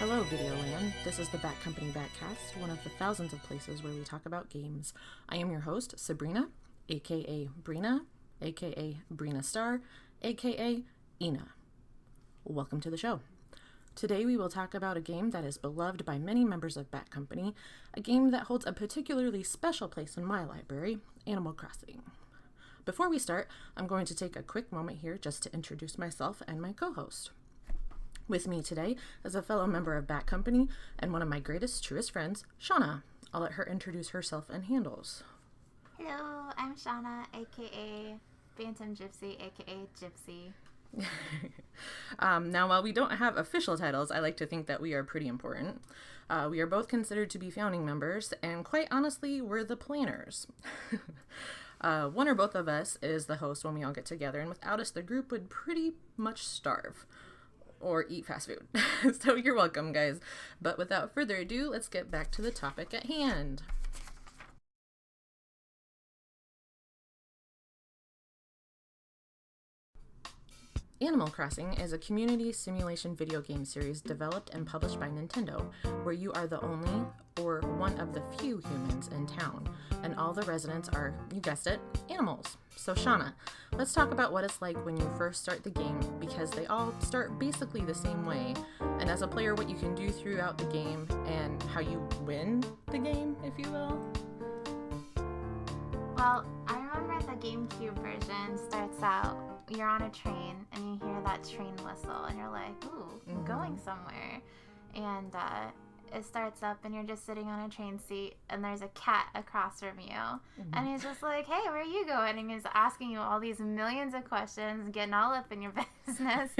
Hello, Videoland. This is the Batcompany Batcast, one of the thousands of places where we talk about games. I am your host, Sabrena, aka Brina, aka Brina Star, aka Ina. Welcome to the show. Today we will talk about a game that is beloved by many members of Batcompany, a game that holds a particularly special place in my library, Animal Crossing. Before we start, I'm going to take a quick moment here just to introduce myself and my co-host. With me today is a fellow member of Batcompany and one of my greatest, truest friends, Shonna. I'll let her introduce herself and handles. Hello, I'm Shonna, aka Phantom Gypsy, aka Gypsy. Now, while we don't have official titles, I like to think that we are pretty important. We are both considered to be founding members, and quite honestly, we're the planners. One or both of us is the host when we all get together, and without us, the group would pretty much starve. Or eat fast food. So you're welcome, guys. But without further ado, let's get back to the topic at hand. Animal Crossing is a community simulation video game series developed and published by Nintendo, where you are the only, or one of the few humans in town, and all the residents are, you guessed it, animals. So Shonna, let's talk about what it's like when you first start the game, because they all start basically the same way, and as a player what you can do throughout the game, and how you win the game, if you will. Well, I remember the GameCube version starts out, you're on a train, and you hear that train whistle, and you're like, ooh, I'm going somewhere. And it starts up, and you're just sitting on a train seat, and there's a cat across from you. And he's just like, hey, where are you going? And he's asking you all these millions of questions, getting all up in your business.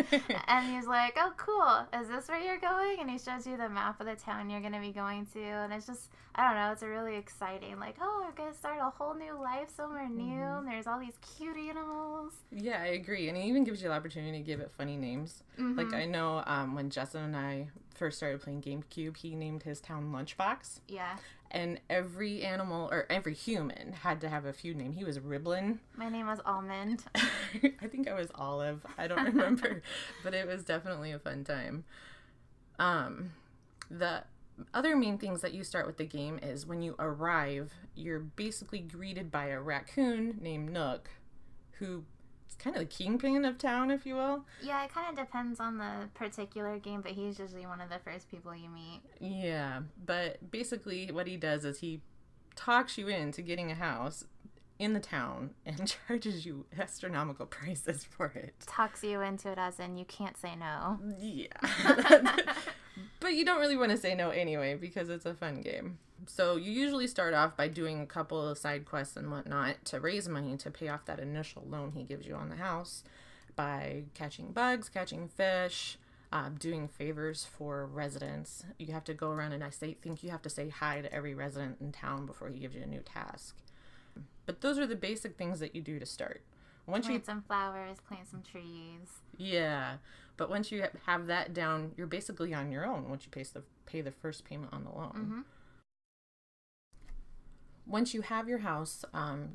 And he's like, oh, cool. Is this where you're going? And he shows you the map of the town you're going to be going to. And it's just, I don't know, it's a really exciting, like, oh, we're going to start a whole new life somewhere new. And there's all these cute animals. Yeah, I agree. And it even gives you the opportunity to give it funny names. Like, I know when Justin and I first started playing GameCube, he named his town Lunchbox. Yeah. And every animal, or every human, had to have a feud name. He was Riblin. My name was Almond. I think I was Olive. I don't remember. But it was definitely a fun time. The other main things that you start with the game is when you arrive, you're basically greeted by a raccoon named Nook, who is kind of the kingpin of town, if you will. Yeah, it kind of depends on the particular game, but he's usually one of the first people you meet. Yeah, but basically what he does is he talks you into getting a house in the town and charges you astronomical prices for it. Talks you into it as in you can't say no. Yeah. But you don't really want to say no anyway because it's a fun game. So you usually start off by doing a couple of side quests and whatnot to raise money to pay off that initial loan he gives you on the house by catching bugs, catching fish, doing favors for residents. You have to go around and think you have to say hi to every resident in town before he gives you a new task. But those are the basic things that you do to start. Plant some flowers, plant some trees. Yeah, but once you have that down, you're basically on your own once you pay the first payment on the loan. Once you have your house,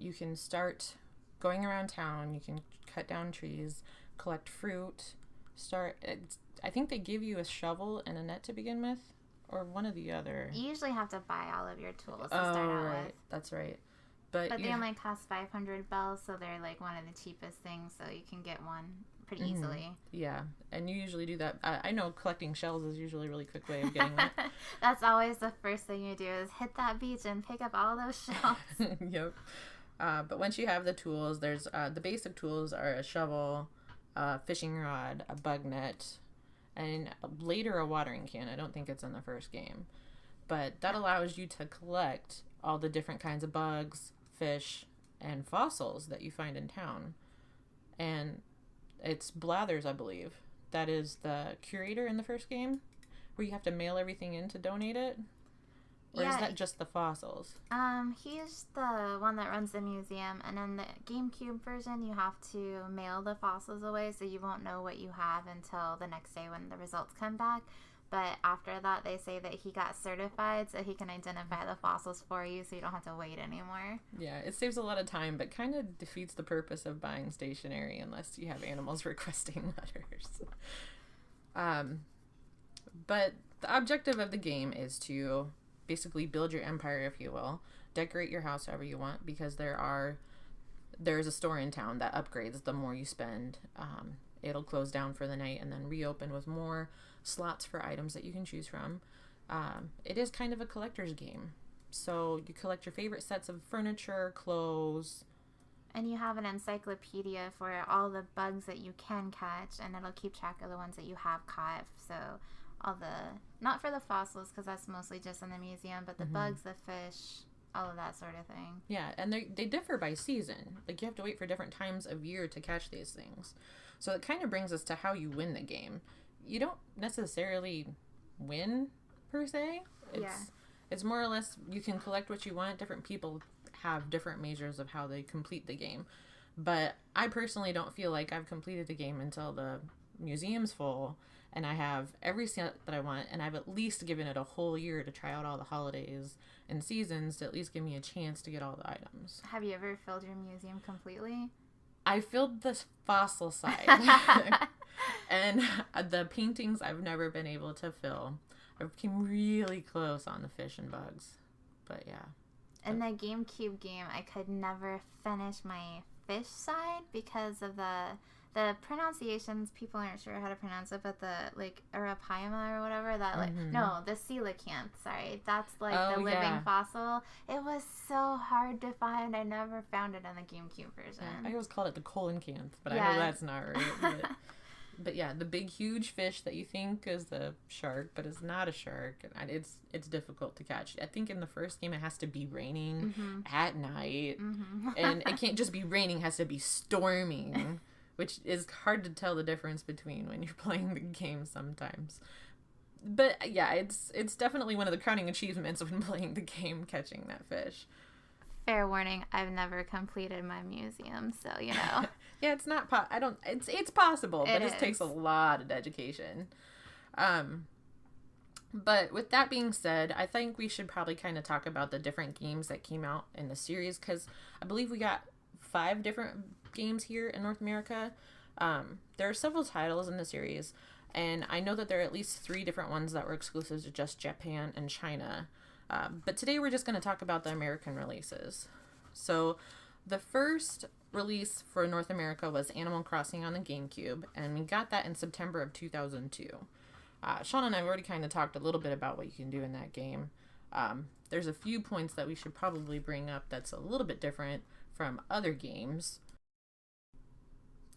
you can start going around town. You can cut down trees, collect fruit, I think they give you a shovel and a net to begin with, or one or the other. You usually have to buy all of your tools to start out with. That's right. But they only cost 500 bells, so they're like one of the cheapest things, so you can get one pretty easily. Yeah, and you usually do that. I know collecting shells is usually a really quick way of getting that. That's always the first thing you do is hit that beach and pick up all those shells. Yep. But once you have the tools, there's the basic tools are a shovel, a fishing rod, a bug net, and later a watering can. I don't think it's in the first game. But that allows you to collect all the different kinds of bugs, fish, and fossils that you find in town. And it's Blathers, I believe. That is the curator in the first game, where you have to mail everything in to donate it? Or is that just the fossils? He's the one that runs the museum, and in the GameCube version, you have to mail the fossils away, so you won't know what you have until the next day when the results come back. But after that, they say that he got certified so he can identify the fossils for you so you don't have to wait anymore. Yeah, it saves a lot of time, but kind of defeats the purpose of buying stationery unless you have animals requesting letters. But the objective of the game is to basically build your empire, if you will, decorate your house however you want, because there's a store in town that upgrades the more you spend. It'll close down for the night and then reopen with more slots for items that you can choose from. It is kind of a collector's game. So you collect your favorite sets of furniture, clothes. And you have an encyclopedia for all the bugs that you can catch, and it'll keep track of the ones that you have caught. So all the, not for the fossils, because that's mostly just in the museum, but the bugs, the fish, all of that sort of thing. Yeah, and they differ by season. Like, you have to wait for different times of year to catch these things. So it kind of brings us to how you win the game. You don't necessarily win, per se. It's more or less, you can collect what you want. Different people have different measures of how they complete the game. But I personally don't feel like I've completed the game until the museum's full and I have every set that I want, and I've at least given it a whole year to try out all the holidays and seasons to at least give me a chance to get all the items. Have you ever filled your museum completely? I filled the fossil side. And the paintings I've never been able to fill. I came really close on the fish and bugs. But yeah. In the GameCube game, I could never finish my fish side because of the pronunciations. People aren't sure how to pronounce it, but the, like, Arapaima or whatever, that, like, no, the coelacanth, sorry. That's, like, the living fossil. It was so hard to find. I never found it on the GameCube version. I always called it the coelacanth, but I know that's not right. But yeah, the big, huge fish that you think is the shark, but it's not a shark. And it's difficult to catch. I think in the first game it has to be raining at night. And it can't just be raining, it has to be storming, which is hard to tell the difference between when you're playing the game sometimes. But yeah, it's definitely one of the crowning achievements when playing the game, catching that fish. Fair warning, I've never completed my museum, so, you know. Yeah, it's not it's possible, but it takes a lot of dedication. But with that being said, I think we should probably kind of talk about the different games that came out in the series, because I believe we got 5 different games here in North America. There are several titles in the series, and I know that there are at least 3 different ones that were exclusive to just Japan and China. But today we're just going to talk about the American releases. So the first release for North America was Animal Crossing on the GameCube, and we got that in September of 2002. Shonna and I have already kind of talked a little bit about what you can do in that game. There's a few points that we should probably bring up that's a little bit different from other games.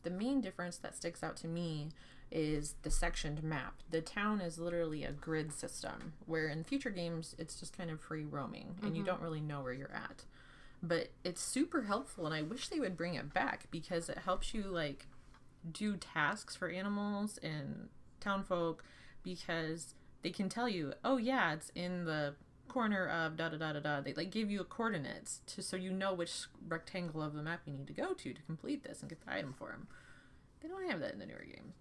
The main difference that sticks out to me is the sectioned map. The town is literally a grid system, where in future games it's just kind of free roaming and you don't really know where you're at. But it's super helpful, and I wish they would bring it back, because it helps you, like, do tasks for animals and town folk, because they can tell you, oh yeah, it's in the corner of da-da-da-da-da. They, like, give you coordinates so you know which rectangle of the map you need to go to complete this and get the item for them. They don't have that in the newer games.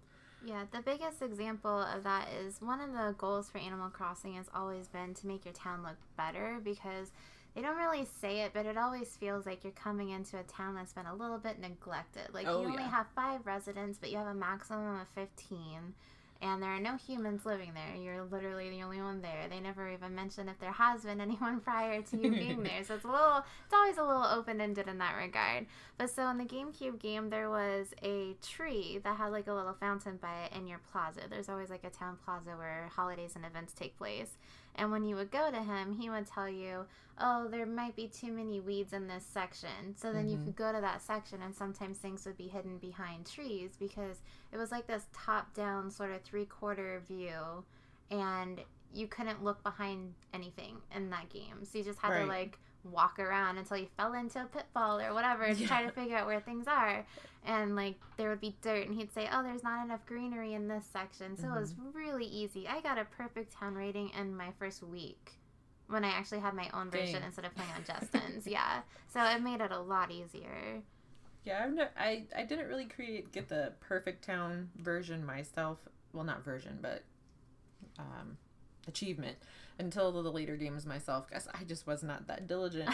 Yeah, the biggest example of that is one of the goals for Animal Crossing has always been to make your town look better, because they don't really say it, but it always feels like you're coming into a town that's been a little bit neglected. Like, you only have 5 residents, but you have a maximum of 15, and there are no humans living there. You're literally the only one there. They never even mention if there has been anyone prior to you being there. So it's always a little open-ended in that regard. But so in the GameCube game, there was a tree that had, like, a little fountain by it in your plaza. There's always, like, a town plaza where holidays and events take place. And when you would go to him, he would tell you, oh, there might be too many weeds in this section. So then you could go to that section, and sometimes things would be hidden behind trees, because it was like this top-down sort of 3/4 view, and you couldn't look behind anything in that game. So you just had to, like, walk around until you fell into a pitfall or whatever to try to figure out where things are. And, like, there would be dirt, and he'd say, oh, there's not enough greenery in this section. So it was really easy. I got a perfect town rating in my first week when I actually had my own version instead of playing on Justin's. Yeah. So it made it a lot easier. Yeah, I didn't really get the perfect town version myself. Well, not version, but achievement until the later games myself, because I just was not that diligent.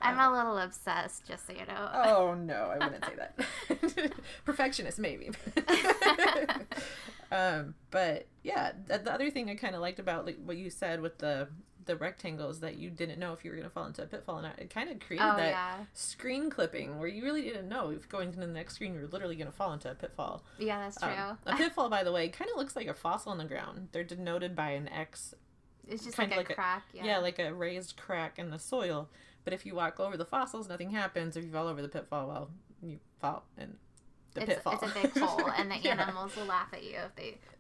I'm a little obsessed, just so you know. Oh, no, I wouldn't say that. Perfectionist, maybe. But yeah, the other thing I kind of liked about like what you said with the rectangles, that you didn't know if you were going to fall into a pitfall, and it kind of created screen clipping where you really didn't know if going to the next screen you're literally going to fall into a pitfall. Yeah, that's true. A pitfall, by the way, kind of looks like a fossil on the ground. They're denoted by an X. It's just like a crack. Yeah, like a raised crack in the soil. But if you walk over the fossils, nothing happens. If you fall over the pitfall, well, you fall in the pitfall. It's a big hole, and the animals will laugh at you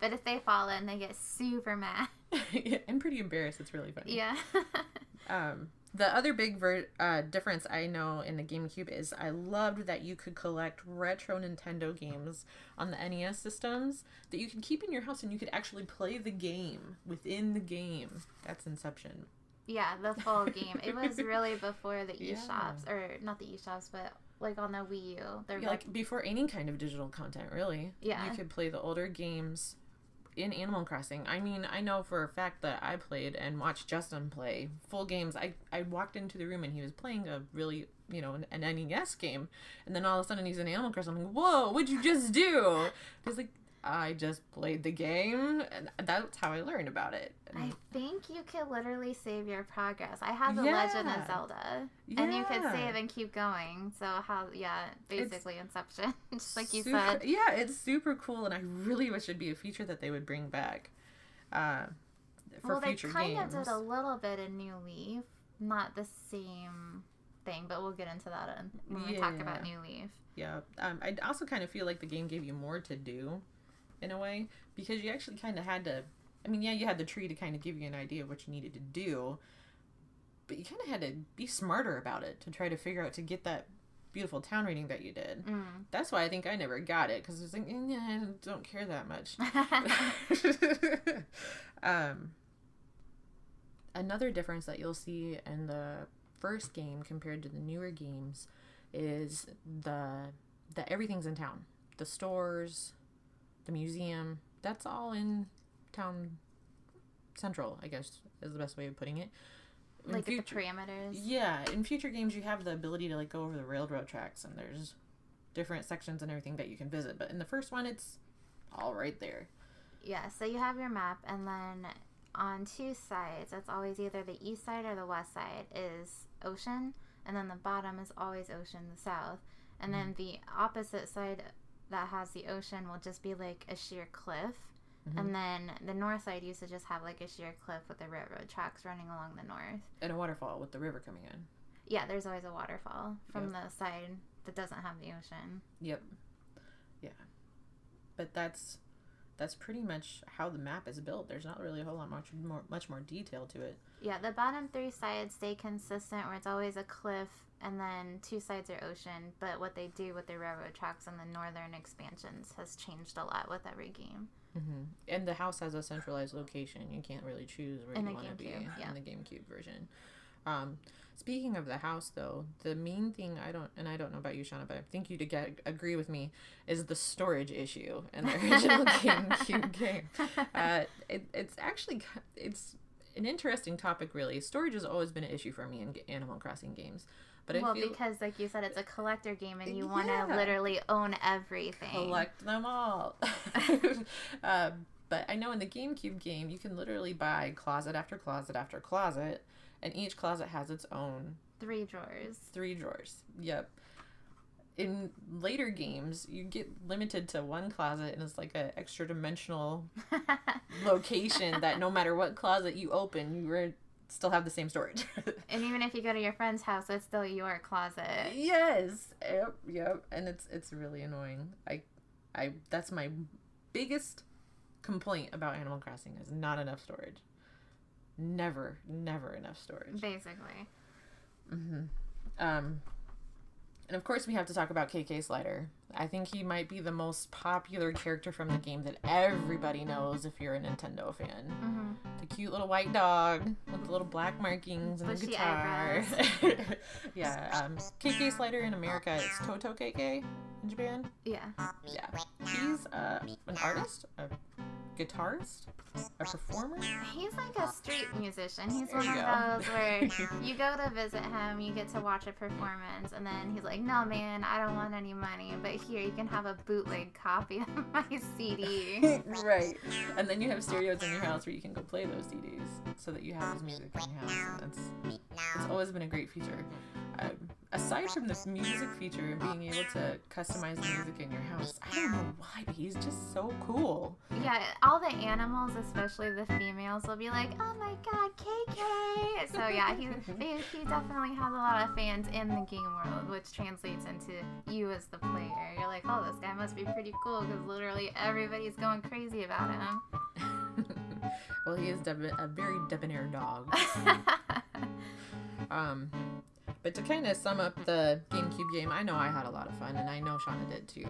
if they fall in, they get super mad. Yeah, I'm pretty embarrassed. It's really funny. Yeah. The other big difference I know in the GameCube is I loved that you could collect retro Nintendo games on the NES systems that you could keep in your house, and you could actually play the game within the game. That's Inception. Yeah, the full game. It was really before the eShops, or not the eShops, but like on the Wii U. Like before any kind of digital content, really. Yeah. You could play the older games in Animal Crossing. I mean, I know for a fact that I played and watched Justin play full games. I walked into the room and he was playing a really, an NES game, and then all of a sudden he's in Animal Crossing. I'm like, whoa, what'd you just do? He's like, I just played the game, and that's how I learned about it. I think you could literally save your progress. I had the Legend of Zelda, and you could save and keep going. So basically Inception, just like you said. Yeah, it's super cool, and I really wish it'd be a feature that they would bring back for future games. They kind of did a little bit in New Leaf, not the same thing, but we'll get into that when we talk about New Leaf. Yeah, I also kind of feel like the game gave you more to do, in a way, because you actually kind of had to, you had the tree to kind of give you an idea of what you needed to do, but you kind of had to be smarter about it to try to figure out to get that beautiful town rating that you did. That's why I think I never got it, because I was like, I don't care that much. Another difference that you'll see in the first game compared to the newer games is the everything's in town. The stores, the museum, that's all in town central, I guess is the best way of putting it. Like the parameters? Yeah, in future games you have the ability to go over the railroad tracks, and there's different sections and everything that you can visit, but in the first one it's all right there. Yeah, so you have your map, and then on two sides, it's always either the east side or the west side is ocean, and then the bottom is always ocean, the south. And then the opposite side that has the ocean will just be like a sheer cliff. And then the north side used to just have like a sheer cliff with the railroad tracks running along the north. And a waterfall with the river coming in. Yeah, there's always a waterfall from the side that doesn't have the ocean. Yep. Yeah. But that's pretty much how the map is built. There's not really a whole lot much more detail to it. Yeah, the bottom three sides stay consistent, where it's always a cliff, and then two sides are ocean. But what they do with the railroad tracks and the northern expansions has changed a lot with every game. And the house has a centralized location. You can't really choose where you want to be in the GameCube version. Speaking of the house, though, the main thing I don't know about you, Shonna, but I think you'd agree with me, is the storage issue in the original GameCube game. It's an interesting topic, really. Storage has always been an issue for me in Animal Crossing games. But because, like you said, it's a collector game, and you want to literally own everything. Collect them all. But I know in the GameCube game, you can literally buy closet after closet after closet, and each closet has its own 3 drawers. 3 drawers. Yep. In later games, you get limited to one closet, and it's like an extra dimensional location that no matter what closet you open, you still have the same storage. And even if you go to your friend's house, it's still your closet. Yes. Yep. And it's really annoying. I that's my biggest complaint about Animal Crossing is not enough storage. Never enough storage. Basically. And of course we have to talk about KK Slider. I think he might be the most popular character from the game that everybody knows if you're a Nintendo fan. The cute little white dog with the little black markings and the guitar. Yeah. KK Slider in America is Toto KK in Japan. Yeah. Yeah. He's an artist, guitarist? A performer? He's like a street musician. He's There one you of those where you go to visit him, you get to watch a performance, and then he's like, no, man, I don't want any money, but here, you can have a bootleg copy of my CD. Right. And then you have stereos in your house where you can go play those CDs so that you have his music in your house. And it's always been a great feature. Aside from the music feature and being able to customize the music in your house, I don't know why, but he's just so cool. Yeah, all the animals, especially the females, will be like, oh my god, KK! So yeah, he definitely has a lot of fans in the game world, which translates into you as the player. You're like, oh, this guy must be pretty cool, because literally everybody's going crazy about him. Well, he is a very debonair dog. But to kind of sum up the GameCube game, I know I had a lot of fun, and I know Shonna did too.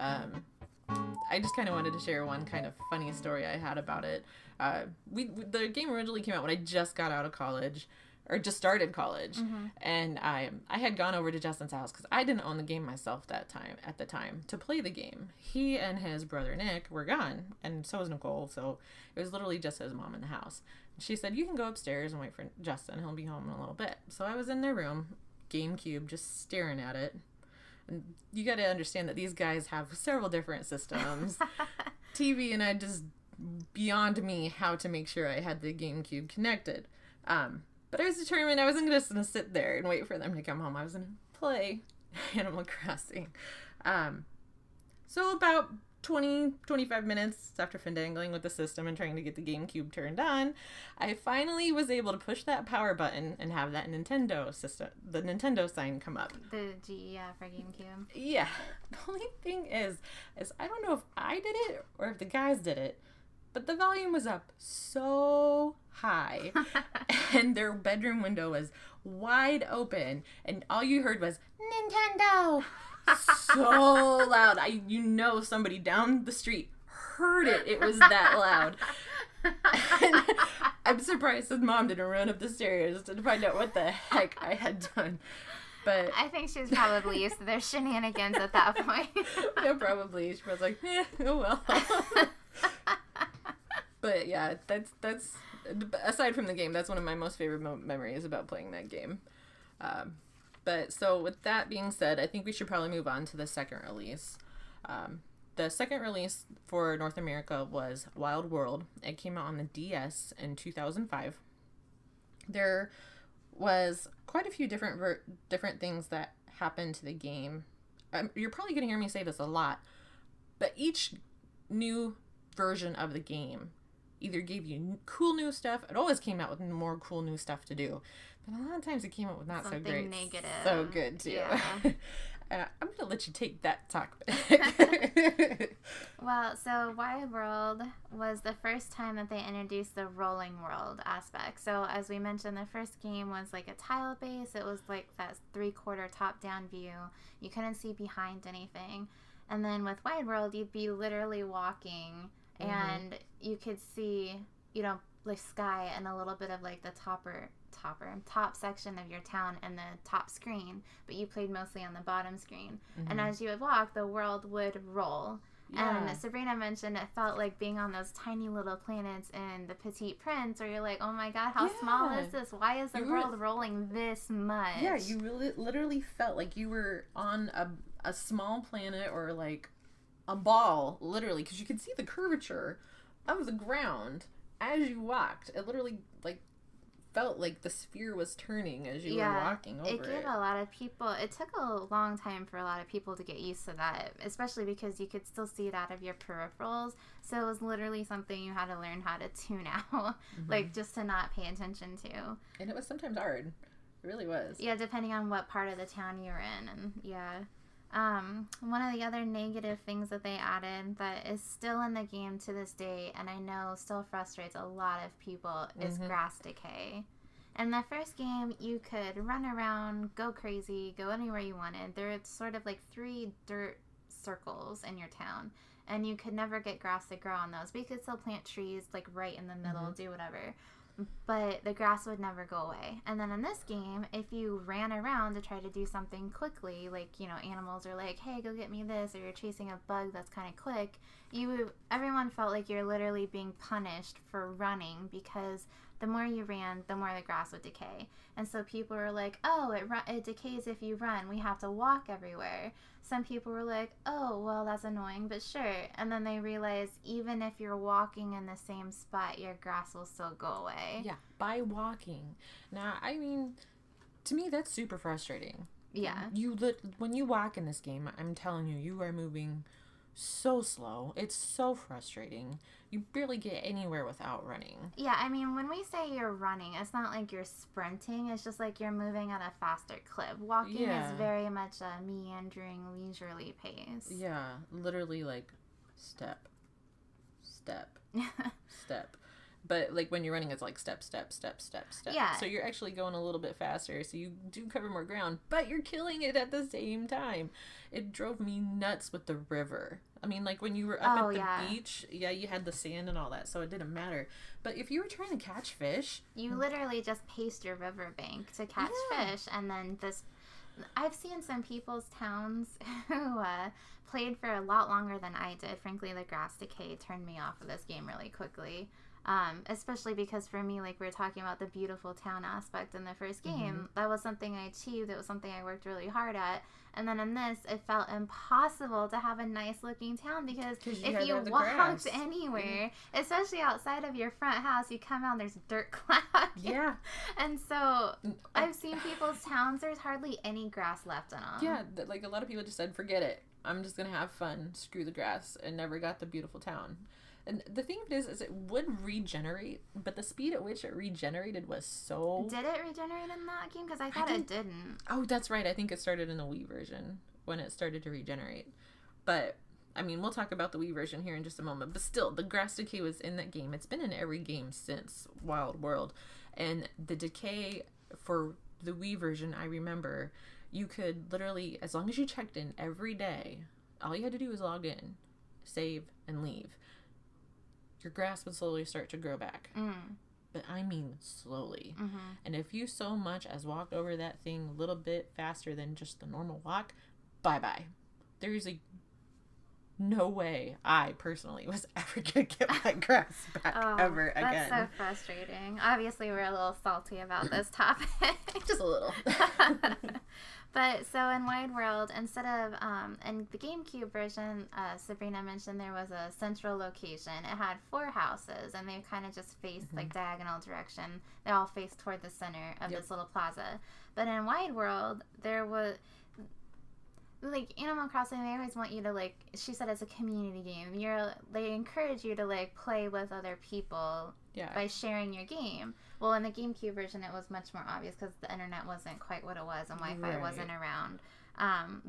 I just kind of wanted to share one kind of funny story I had about it. The game originally came out when I just got out of college, or just started college, and I had gone over to Justin's house because I didn't own the game myself at the time to play the game. He and his brother Nick were gone, and so was Nicole. So it was literally just his mom in the house. She said, you can go upstairs and wait for Justin. He'll be home in a little bit. So I was in their room, GameCube, just staring at it. And you got to understand that these guys have several different systems. TV, and I just, beyond me, how to make sure I had the GameCube connected. But I was determined I wasn't just going to sit there and wait for them to come home. I was going to play Animal Crossing. So about 25 minutes after findangling with the system and trying to get the GameCube turned on, I finally was able to push that power button and have that Nintendo system, the Nintendo sign come up. The G, for GameCube. Yeah. The only thing is I don't know if I did it or if the guys did it, but the volume was up so high and their bedroom window was wide open and all you heard was Nintendo. So loud. Somebody down the street heard it. It was that loud. And I'm surprised his mom didn't run up the stairs to find out what the heck I had done. But I think she was probably used to their shenanigans at that point. Yeah, probably. She was like, oh well. But yeah, that's aside from the game, that's one of my most favorite memories about playing that game. But so with that being said, I think we should probably move on to the second release. The second release for North America was Wild World. It came out on the DS in 2005. There was quite a few different things that happened to the game. You're probably going to hear me say this a lot, but each new version of the game either gave you cool new stuff. It always came out with more cool new stuff to do. But a lot of times it came up with not something so great. Negative. So good, too. Yeah. I'm going to let you take that talk back. Well, so Wild World was the first time that they introduced the rolling world aspect. So as we mentioned, the first game was like a tile base. It was like that 3/4 top-down view. You couldn't see behind anything. And then with Wild World, you'd be literally walking and you could see, like sky and a little bit of like the top section of your town and the top screen, but you played mostly on the bottom screen. And as you would walk, the world would roll. Yeah. And Sabrina mentioned it felt like being on those tiny little planets in the Petite Prince, where you're like, oh my god, how small is this? Why is the world rolling this much? Yeah, you literally felt like you were on a small planet or like a ball, literally, because you could see the curvature of the ground as you walked. It literally felt like the sphere was turning as you were walking over it. It gave a lot of people, it took a long time for a lot of people to get used to that, especially because you could still see it out of your peripherals. So it was literally something you had to learn how to tune out, just to not pay attention to. And it was sometimes hard. It really was. Yeah, depending on what part of the town you were in. And one of the other negative things that they added that is still in the game to this day, and I know still frustrates a lot of people, is grass decay. In the first game, you could run around, go crazy, go anywhere you wanted. There were sort of like 3 dirt circles in your town, and you could never get grass to grow on those, but you could still plant trees like right in the middle, do whatever. but the grass would never go away. And then in this game, if you ran around to try to do something quickly, like, you know, animals are like, hey, go get me this, or you're chasing a bug that's kind of quick, everyone felt like you're literally being punished for running, because the more you ran, the more the grass would decay. And so people were like, oh, it decays if you run. We have to walk everywhere. Some people were like, oh, well, that's annoying, but sure. And then they realized even if you're walking in the same spot, your grass will still go away. Yeah, by walking. Now, I mean, to me, that's super frustrating. Yeah. When you walk in this game, I'm telling you, you are moving so slow. It's so frustrating. You barely get anywhere without running. Yeah, I mean, when we say you're running, it's not like you're sprinting. It's just like you're moving at a faster clip. Walking is very much a meandering, leisurely pace. Yeah, literally like step, step, step. But, like, when you're running, it's like step, step, step, step, step. Yeah. So you're actually going a little bit faster, so you do cover more ground, but you're killing it at the same time. It drove me nuts with the river. I mean, like, when you were up at the beach, you had the sand and all that, so it didn't matter. But if you were trying to catch fish... You literally just paced your riverbank to catch fish, and then I've seen some people's towns who played for a lot longer than I did. Frankly, the grass decay turned me off of this game really quickly. Especially because for me, like we were talking about the beautiful town aspect in the first game, that was something I achieved. It was something I worked really hard at. And then in this, it felt impossible to have a nice looking town because if you walked anywhere, especially outside of your front house, you come out and there's dirt clouds. Yeah. And so I've seen people's towns, there's hardly any grass left on them. Yeah, like a lot of people just said, forget it. I'm just going to have fun, screw the grass, and never got the beautiful town. And the thing is it would regenerate, but the speed at which it regenerated was so... Did it regenerate in that game? Because I thought it didn't. Oh, that's right. I think it started in the Wii version when it started to regenerate. But, I mean, we'll talk about the Wii version here in just a moment. But still, the grass decay was in that game. It's been in every game since Wild World. And the decay for the Wii version, I remember, you could literally, as long as you checked in every day, all you had to do was log in, save, and leave. Your grass would slowly start to grow back. But I mean slowly. And if you so much as walked over that thing a little bit faster than just the normal walk, bye-bye. There's no way I personally was ever going to get my grass back ever again. That's so frustrating. Obviously, we're a little salty about this topic. Just a little. But so in Wide World, instead of, in the GameCube version, Sabrina mentioned there was a central location. It had 4 houses, and they kind of just faced like diagonal direction. They all faced toward the center of this little plaza. But in Wide World, there was... Like, Animal Crossing, they always want you to, like, she said it's a community game. They encourage you to, like, play with other people by sharing your game. Well, in the GameCube version, it was much more obvious because the internet wasn't quite what it was and Wi-Fi wasn't around.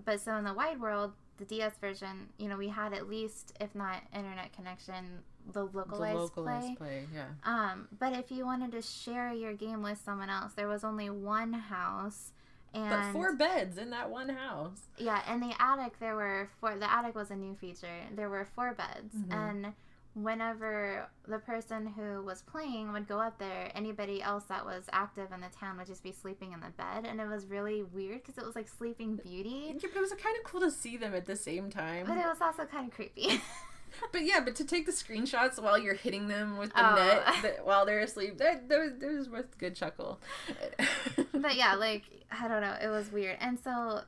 But so in the Wide World, the DS version, you know, we had at least, if not internet connection, the localized play. But if you wanted to share your game with someone else, there was only one house. But 4 beds in that one house. Yeah, in the attic there were 4. The attic was a new feature. There were 4 beds, and whenever the person who was playing would go up there, anybody else that was active in the town would just be sleeping in the bed, and it was really weird because it was like Sleeping Beauty. Yeah, but it was kind of cool to see them at the same time. But it was also kind of creepy. But to take the screenshots while you're hitting them with the net while they're asleep, that was worth a good chuckle. But yeah, like, I don't know, it was weird. And so,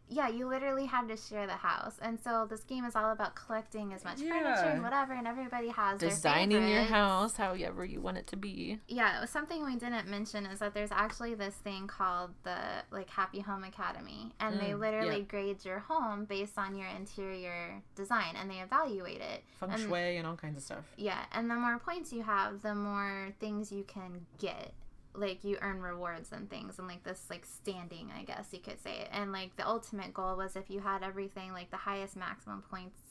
yeah, you literally had to share the house. And so this game is all about collecting as much furniture and whatever, and everybody has designing their favorites. your house however you want it to be. Yeah, something we didn't mention is that there's actually this thing called the, like, Happy Home Academy. And they literally grade your home based on your interior design, and they evaluate it. Feng shui and all kinds of stuff. Yeah, and the more points you have, the more things you can get. Like, you earn rewards and things, and, like, this, like, standing, I guess you could say. And, like, the ultimate goal was if you had everything, like, the highest maximum points,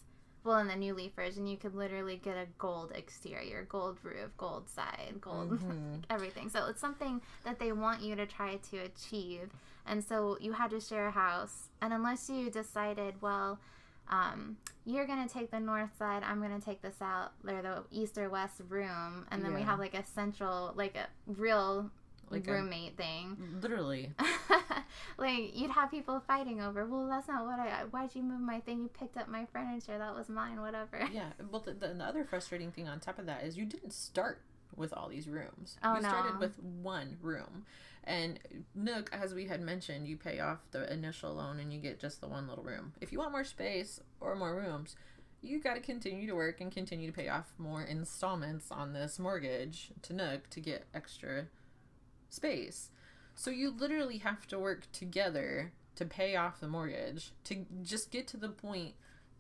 well, in the New Leaf version, you could literally get a gold exterior, gold roof, gold side, gold, like, everything. So it's something that they want you to try to achieve. And so you had to share a house. And unless you decided, well, you're going to take the north side, I'm going to take the south, or the east or west room, and then we have, like, a central, like, a real like roommate thing. Literally. Like, you'd have people fighting over, well, that's not what why'd you move my thing? You picked up my furniture. That was mine, whatever. Yeah, well, the other frustrating thing on top of that is you didn't start with all these rooms. You started with one room. And Nook, as we had mentioned, you pay off the initial loan and you get just the one little room. If you want more space or more rooms, you got to continue to work and continue to pay off more installments on this mortgage to Nook to get extra space. So you literally have to work together to pay off the mortgage to just get to the point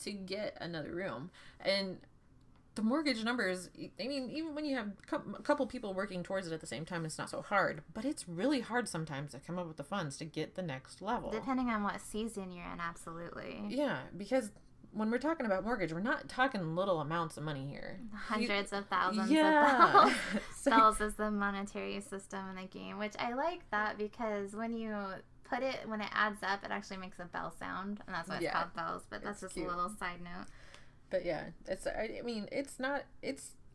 to get another room. And the mortgage numbers, I mean, even when you have a couple people working towards it at the same time, it's not so hard. But it's really hard sometimes to come up with the funds to get the next level. Depending on what season you're in, absolutely. Yeah, because when we're talking about mortgage, we're not talking little amounts of money here. Hundreds of thousands of bells. Bells is the monetary system in the game, which I like that because when you put it, when it adds up, it actually makes a bell sound, and that's why it's called bells, but that's just cute. A little side note. But yeah,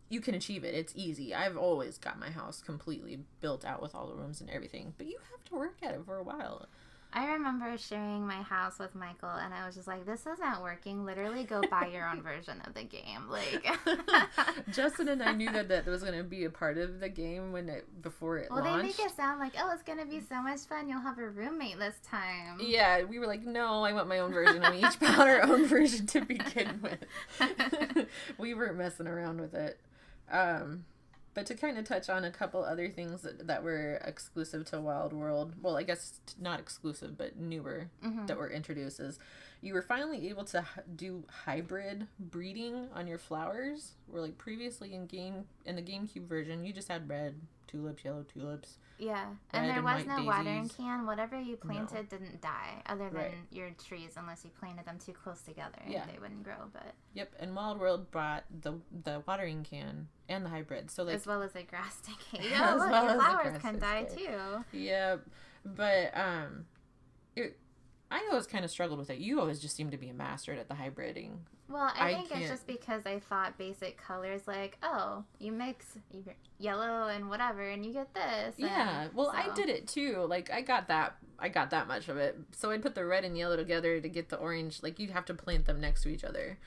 you can achieve it. It's easy. I've always got my house completely built out with all the rooms and everything, but you have to work at it for a while. I remember sharing my house with Michael, and I was just like, this isn't working. Literally go buy your own version of the game. Like, Justin and I knew that was going to be a part of the game before it launched. Well, they make it sound like, oh, it's going to be so much fun. You'll have a roommate this time. Yeah, we were like, no, I want my own version. And we each bought our own version to begin with. We weren't messing around with it. But to kind of touch on a couple other things that were exclusive to Wild World, well, I guess not exclusive, but newer that were introduced, is you were finally able to do hybrid breeding on your flowers. Where like previously in the GameCube version, you just had red tulips, yellow tulips. Yeah, and there was no watering can. Whatever you planted didn't die, other than your trees, unless you planted them too close together. Yeah. They wouldn't grow. But yep, and Wild World brought the watering can and the hybrid, so like as well as a grass decay. Yeah, look, your flowers can die too. Yeah, but I always kind of struggled with it. You always just seemed to be a master at the hybriding. Well, I think it's just because I thought basic colors, like, oh, you mix yellow and whatever, and you get this. Yeah, well, so. I did it too. Like, I got that much of it. So I'd put the red and yellow together to get the orange. Like, you'd have to plant them next to each other.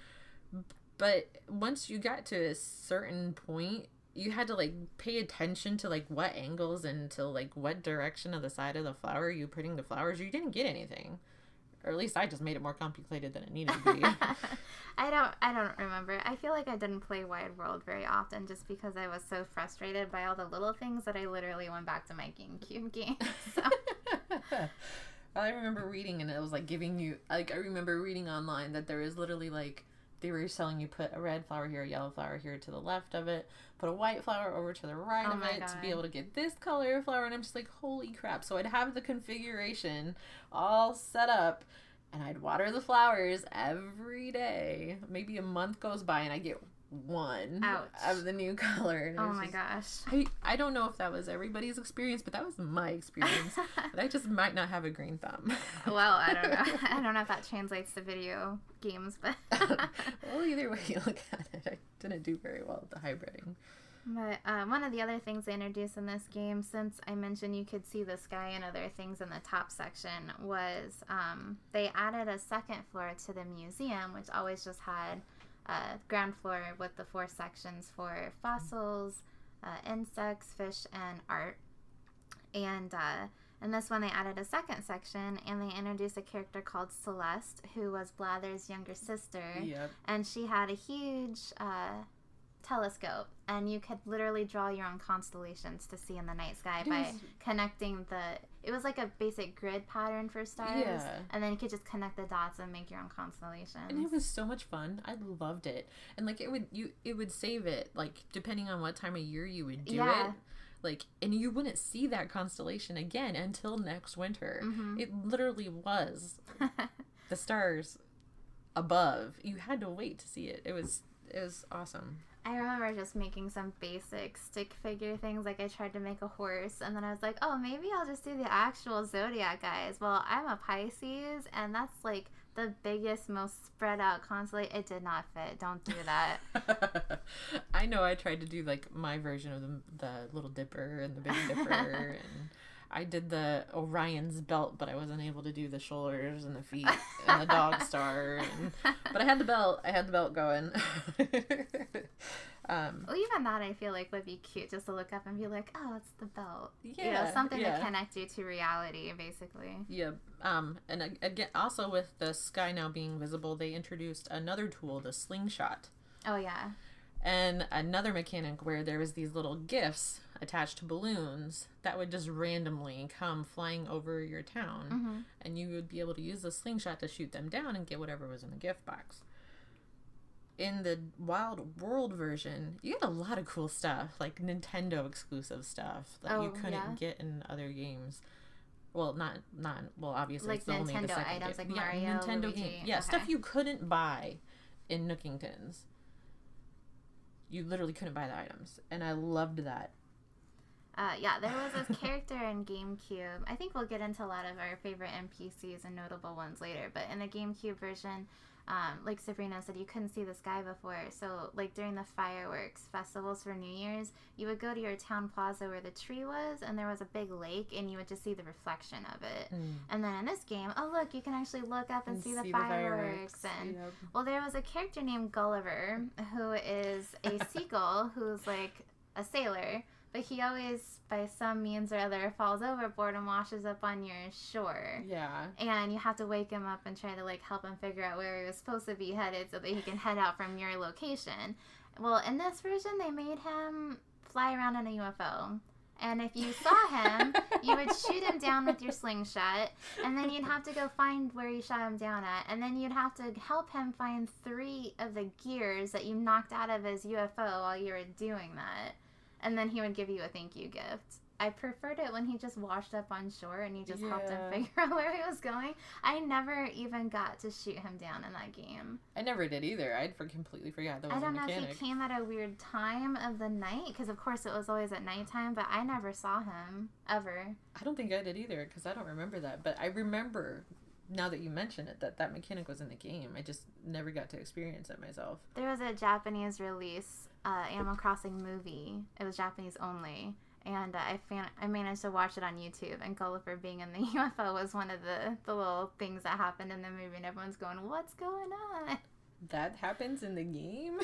But once you got to a certain point, you had to, like, pay attention to, like, what angles and to, like, what direction of the side of the flower you putting the flowers. You didn't get anything. Or at least I just made it more complicated than it needed to be. I don't remember. I feel like I didn't play Wild World very often just because I was so frustrated by all the little things that I literally went back to my GameCube game. So. I remember reading, and it was like giving you, like, I remember reading online that there was literally like, they were telling you put a red flower here, a yellow flower here to the left of it, put a white flower over to the right of it to be able to get this color of flower. And I'm just like, holy crap. So I'd have the configuration all set up, and I'd water the flowers every day. Maybe a month goes by and I get one of the new color. And my gosh. I don't know if that was everybody's experience, but that was my experience. But I just might not have a green thumb. Well, I don't know. I don't know if that translates to video games, but well, either way you look at it, I didn't do very well with the hybriding. But one of the other things they introduced in this game, since I mentioned you could see the sky and other things in the top section, was they added a second floor to the museum, which always just had ground floor with the 4 sections for fossils, insects, fish, and art. And in this one, they added a second section, and they introduced a character called Celeste, who was Blather's younger sister. Yep. And she had a huge telescope, and you could literally draw your own constellations to see in the night sky by connecting it was like a basic grid pattern for stars, and then you could just connect the dots and make your own constellations. And it was so much fun. I loved it. And like it would save it, like depending on what time of year you would do it. Like, and you wouldn't see that constellation again until next winter. Mm-hmm. It literally was the stars above. You had to wait to see it. It was awesome. I remember just making some basic stick figure things. Like, I tried to make a horse, and then I was like, oh, maybe I'll just do the actual zodiac guys. Well, I'm a Pisces, and that's like the biggest, most spread out constellation. It did not fit. Don't do that. I know I tried to do like my version of the Little Dipper and the Big Dipper, and I did the Orion's belt, but I wasn't able to do the shoulders and the feet and the dog star. But I had the belt. I had the belt going. Well, even that I feel like would be cute, just to look up and be like, oh, it's the belt. Yeah, you know, something to connect you to reality, basically. Yeah. And again, also with the sky now being visible, they introduced another tool, the slingshot. Oh, yeah. And another mechanic where there was these little gifts attached to balloons that would just randomly come flying over your town, and you would be able to use the slingshot to shoot them down and get whatever was in the gift box. In the Wild World version, you get a lot of cool stuff, like Nintendo exclusive stuff that you couldn't get in other games. Well, well, obviously like it's only the Nintendo second items, game. like Mario, Nintendo Luigi. game. Yeah, stuff you couldn't buy in Nookingtons. You literally couldn't buy the items, and I loved that. Yeah, there was this character in GameCube. I think we'll get into a lot of our favorite NPCs and notable ones later, but in the GameCube version, like Sabrina said, you couldn't see the sky before. So, like, during the fireworks festivals for New Year's, you would go to your town plaza where the tree was, and there was a big lake, and you would just see the reflection of it. And then in this game, oh, look, you can actually look up and see the fireworks. And, well, there was a character named Gulliver, who is a seagull who's, like, a sailor. But he always, by some means or other, falls overboard and washes up on your shore. Yeah. And you have to wake him up and try to, like, help him figure out where he was supposed to be headed so that he can head out from your location. Well, in this version, they made him fly around in a UFO. And if you saw him, you would shoot him down with your slingshot, and then you'd have to go find where you shot him down at, and then you'd have to help him find 3 of the gears that you knocked out of his UFO while you were doing that. And then he would give you a thank you gift. I preferred it when he just washed up on shore and you just helped him figure out where he was going. I never even got to shoot him down in that game. I never did either. I completely forgot that was a mechanic. I don't know if he came at a weird time of the night, because of course it was always at nighttime, but I never saw him, ever. I don't think I did either, because I don't remember that. But I remember, now that you mention it, that mechanic was in the game. I just never got to experience it myself. There was a Japanese release, Animal Crossing movie. It was Japanese only. And I managed to watch it on YouTube, and Gulliver being in the UFO was one of the little things that happened in the movie, and everyone's going, what's going on? That happens in the game?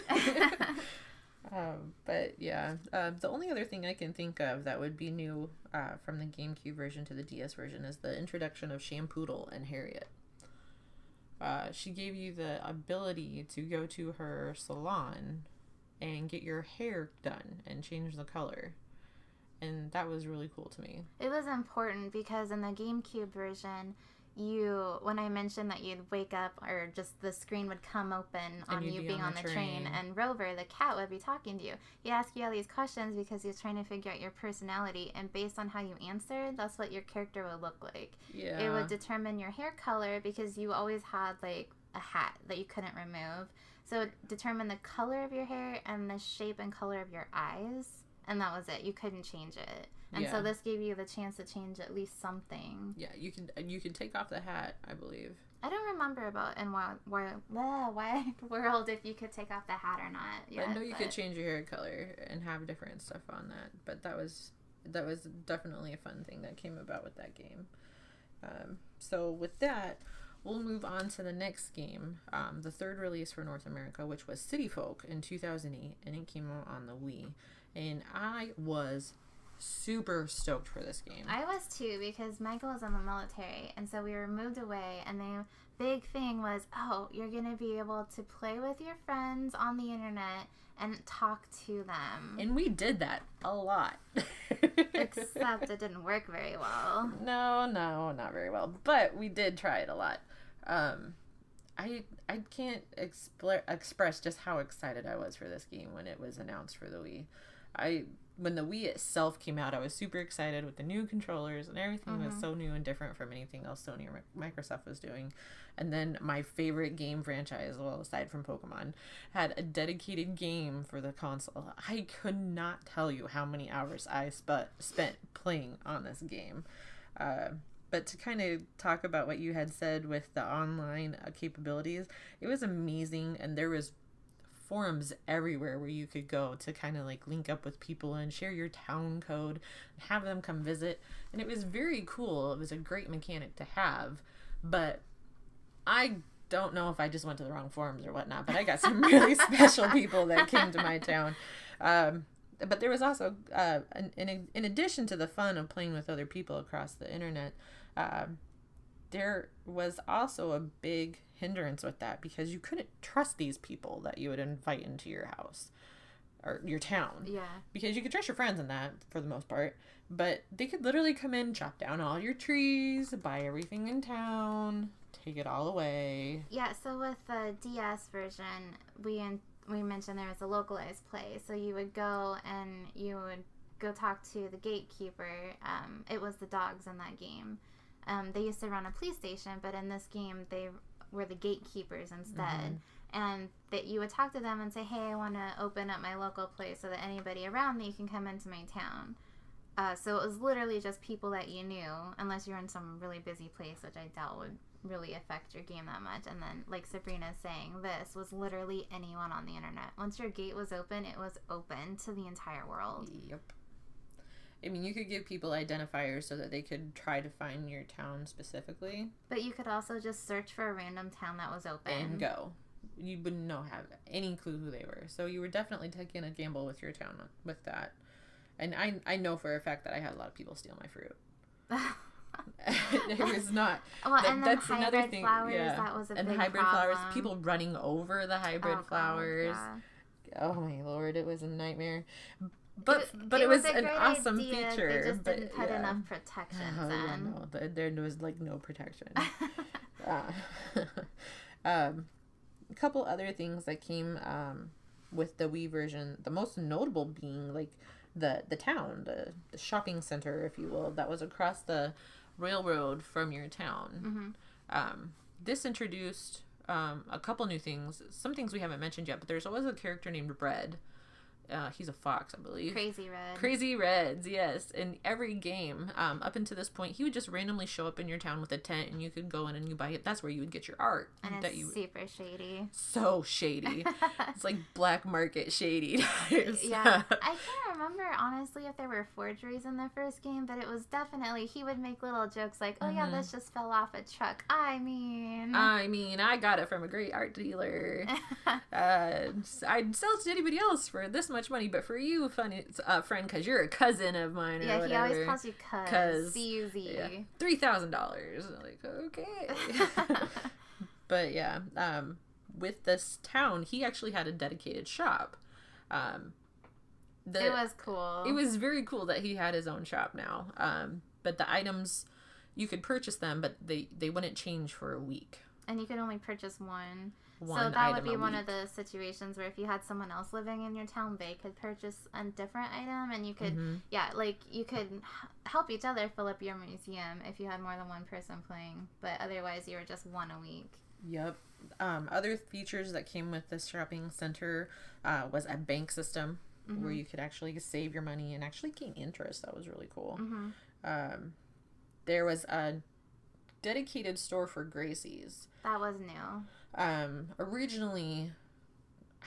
But yeah, the only other thing I can think of that would be new from the GameCube version to the DS version is the introduction of Shampoodle and Harriet. She gave you the ability to go to her salon and get your hair done and change the color. And that was really cool to me. It was important because in the GameCube version, when I mentioned that you'd wake up or just the screen would come open on you being on the train, and Rover, the cat, would be talking to you. He'd ask you all these questions because he was trying to figure out your personality, and based on how you answered, that's what your character would look like. Yeah. It would determine your hair color because you always had, like, a hat that you couldn't remove. So it determined the color of your hair and the shape and color of your eyes. And that was it. You couldn't change it. And so this gave you the chance to change at least something. Yeah, you can take off the hat, I believe. I don't remember about in Wild World if you could take off the hat or not. Yet, I know you could change your hair color and have different stuff on that, but that was definitely a fun thing that came about with that game. So with that, we'll move on to the next game, the third release for North America, which was City Folk in 2008, and it came out on the Wii. And I was super stoked for this game. I was too, because Michael was in the military, and so we were moved away, and the big thing was, oh, you're going to be able to play with your friends on the internet and talk to them. And we did that a lot. Except it didn't work very well. No, not very well. But we did try it a lot. I can't express just how excited I was for this game when it was announced for the Wii. When the Wii itself came out, I was super excited with the new controllers, and everything was so new and different from anything else Sony or Microsoft was doing. And then my favorite game franchise, well, aside from Pokemon, had a dedicated game for the console. I could not tell you how many hours I spent playing on this game. But to kind of talk about what you had said with the online capabilities, it was amazing, and there was forums everywhere where you could go to kind of like link up with people and share your town code, have them come visit, and it was very cool. It was a great mechanic to have, but I don't know if I just went to the wrong forums or whatnot, but I got some really special people that came to my town. But there was also, in addition to the fun of playing with other people across the internet, there was also a big hindrance with that, because you couldn't trust these people that you would invite into your house or your town. Yeah. Because you could trust your friends in that for the most part, but they could literally come in, chop down all your trees, buy everything in town, take it all away. Yeah, so with the DS version, we mentioned there was a localized play, so you would go and you would go talk to the gatekeeper. It was the dogs in that game. They used to run a police station, but in this game they were the gatekeepers instead. And that you would talk to them and say, hey, I want to open up my local place so that anybody around me can come into my town. So it was literally just people that you knew, unless you're in some really busy place, which I doubt would really affect your game that much. And then, like Sabrina's saying, this was literally anyone on the internet. Once your gate was open, it was open to the entire world. Yep. I mean, you could give people identifiers so that they could try to find your town specifically. But you could also just search for a random town that was open. And go. You wouldn't have any clue who they were. So you were definitely taking a gamble with your town with that. And I know for a fact that I had a lot of people steal my fruit. It was not. Well, and then that's hybrid flowers, yeah. That was a and big hybrid problem. flowers, people running over the hybrid flowers. God, yeah. Oh my Lord, it was a nightmare. But it was an awesome feature. They just didn't put enough protections in. Yeah, no, there was like no protection. A couple other things that came with the Wii version, the most notable being like the town, the shopping center, if you will, that was across the railroad from your town. This introduced a couple new things, some things we haven't mentioned yet, but there's always a character named Red. He's a fox, I believe. Crazy Red. Crazy Reds, yes. In every game, up until this point, he would just randomly show up in your town with a tent, and you could go in and you buy it. That's where you would get your art. And it's super shady. So shady. It's like black market shady. Yeah. I can't remember, honestly, if there were forgeries in the first game, but it was definitely, he would make little jokes like, oh yeah, this just fell off a truck. I mean, I got it from a great art dealer. I'd sell it to anybody else for this much money, but for you, friend, because you're a cousin of mine, or whatever. Yeah, he always calls you cuz. C-U-Z. Yeah, $3,000. Like, okay. But yeah, with this town, he actually had a dedicated shop. It was cool. It was very cool that he had his own shop now. But the items, you could purchase them, but they wouldn't change for a week. And you could only purchase one. So that would be one of the situations where if you had someone else living in your town, they could purchase a different item, and you could, you could help each other fill up your museum if you had more than one person playing, but otherwise you were just one a week. Yep. Other features that came with this shopping center was a bank system where you could actually save your money and actually gain interest. That was really cool. There was a dedicated store for Gracie's. That was new. Originally,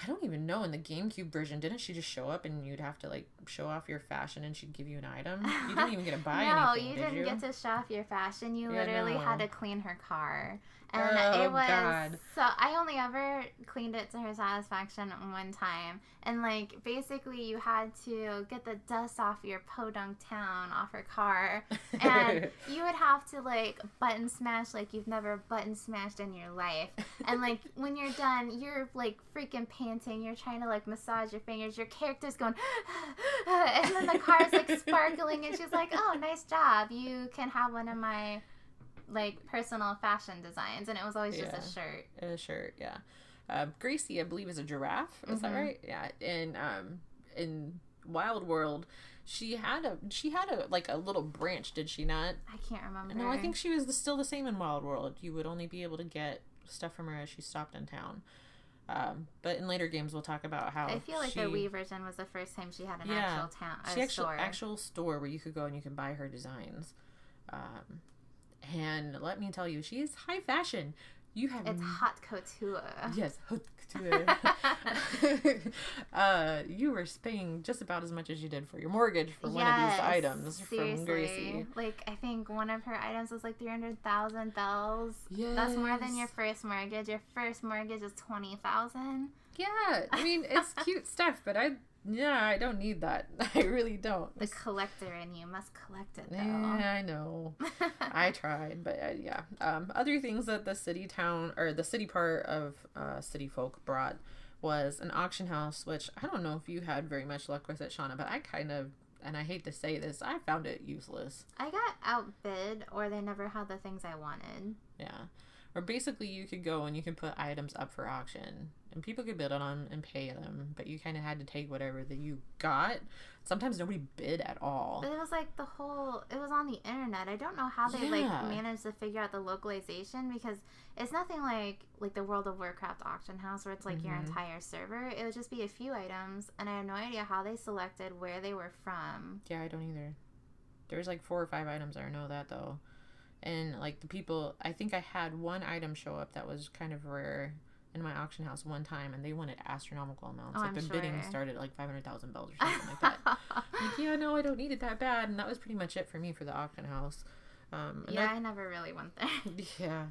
I don't even know, in the GameCube version, didn't she just show up and you'd have to like show off your fashion and she'd give you an item? You didn't even get to buy anything, No, you didn't get to show off your fashion. You literally had to clean her car. And it was God. So I only ever cleaned it to her satisfaction one time. And like basically you had to get the dust off your podunk town off her car. And you would have to like button smash like you've never button smashed in your life. And like when you're done, you're like freaking panting. You're trying to like massage your fingers. Your character's going and then the car's like sparkling and she's like, oh, nice job. You can have one of my like personal fashion designs, and it was always just a shirt. A shirt, yeah. Gracie, I believe, is a giraffe. Is that right? Yeah. In Wild World, she had a like a little branch, did she not? I can't remember. No, I think she was still the same in Wild World. You would only be able to get stuff from her as she stopped in town. But in later games, we'll talk about how I feel like the Wii version was the first time she had an actual town. She actual store where you could go and you can buy her designs. And let me tell you, she is high fashion. It's haute couture. Yes, haute couture. You were paying just about as much as you did for your mortgage for one of these items seriously. from Gracie. Like, I think one of her items was like 300,000 bells. Yes. That's more than your first mortgage. Your first mortgage is 20,000. Yeah, I mean, it's cute stuff, but I don't need that. I really don't. The collector in you must collect it, though. Yeah, I know. I tried, but yeah. Other things that the city part of City Folk brought was an auction house, which I don't know if you had very much luck with it, Shonna, but I kind of, and I hate to say this, I found it useless. I got outbid, or they never had the things I wanted. Yeah. Or basically you could go and you can put items up for auction and people could bid on them and pay them, but you kind of had to take whatever that you got. Sometimes nobody bid at all. But it was like it was on the internet. I don't know how they managed to figure out the localization, because it's nothing like the World of Warcraft auction house where it's like your entire server. It would just be a few items, and I have no idea how they selected where they were from. Yeah, I don't either. There's like 4 or 5 items, I know that though. And like the people, I think I had one item show up that was kind of rare in my auction house one time, and they wanted astronomical amounts. Like the bidding started at like 500,000 bells or something like that. Like, yeah, no, I don't need it that bad. And that was pretty much it for me for the auction house. I never really went there. Yeah.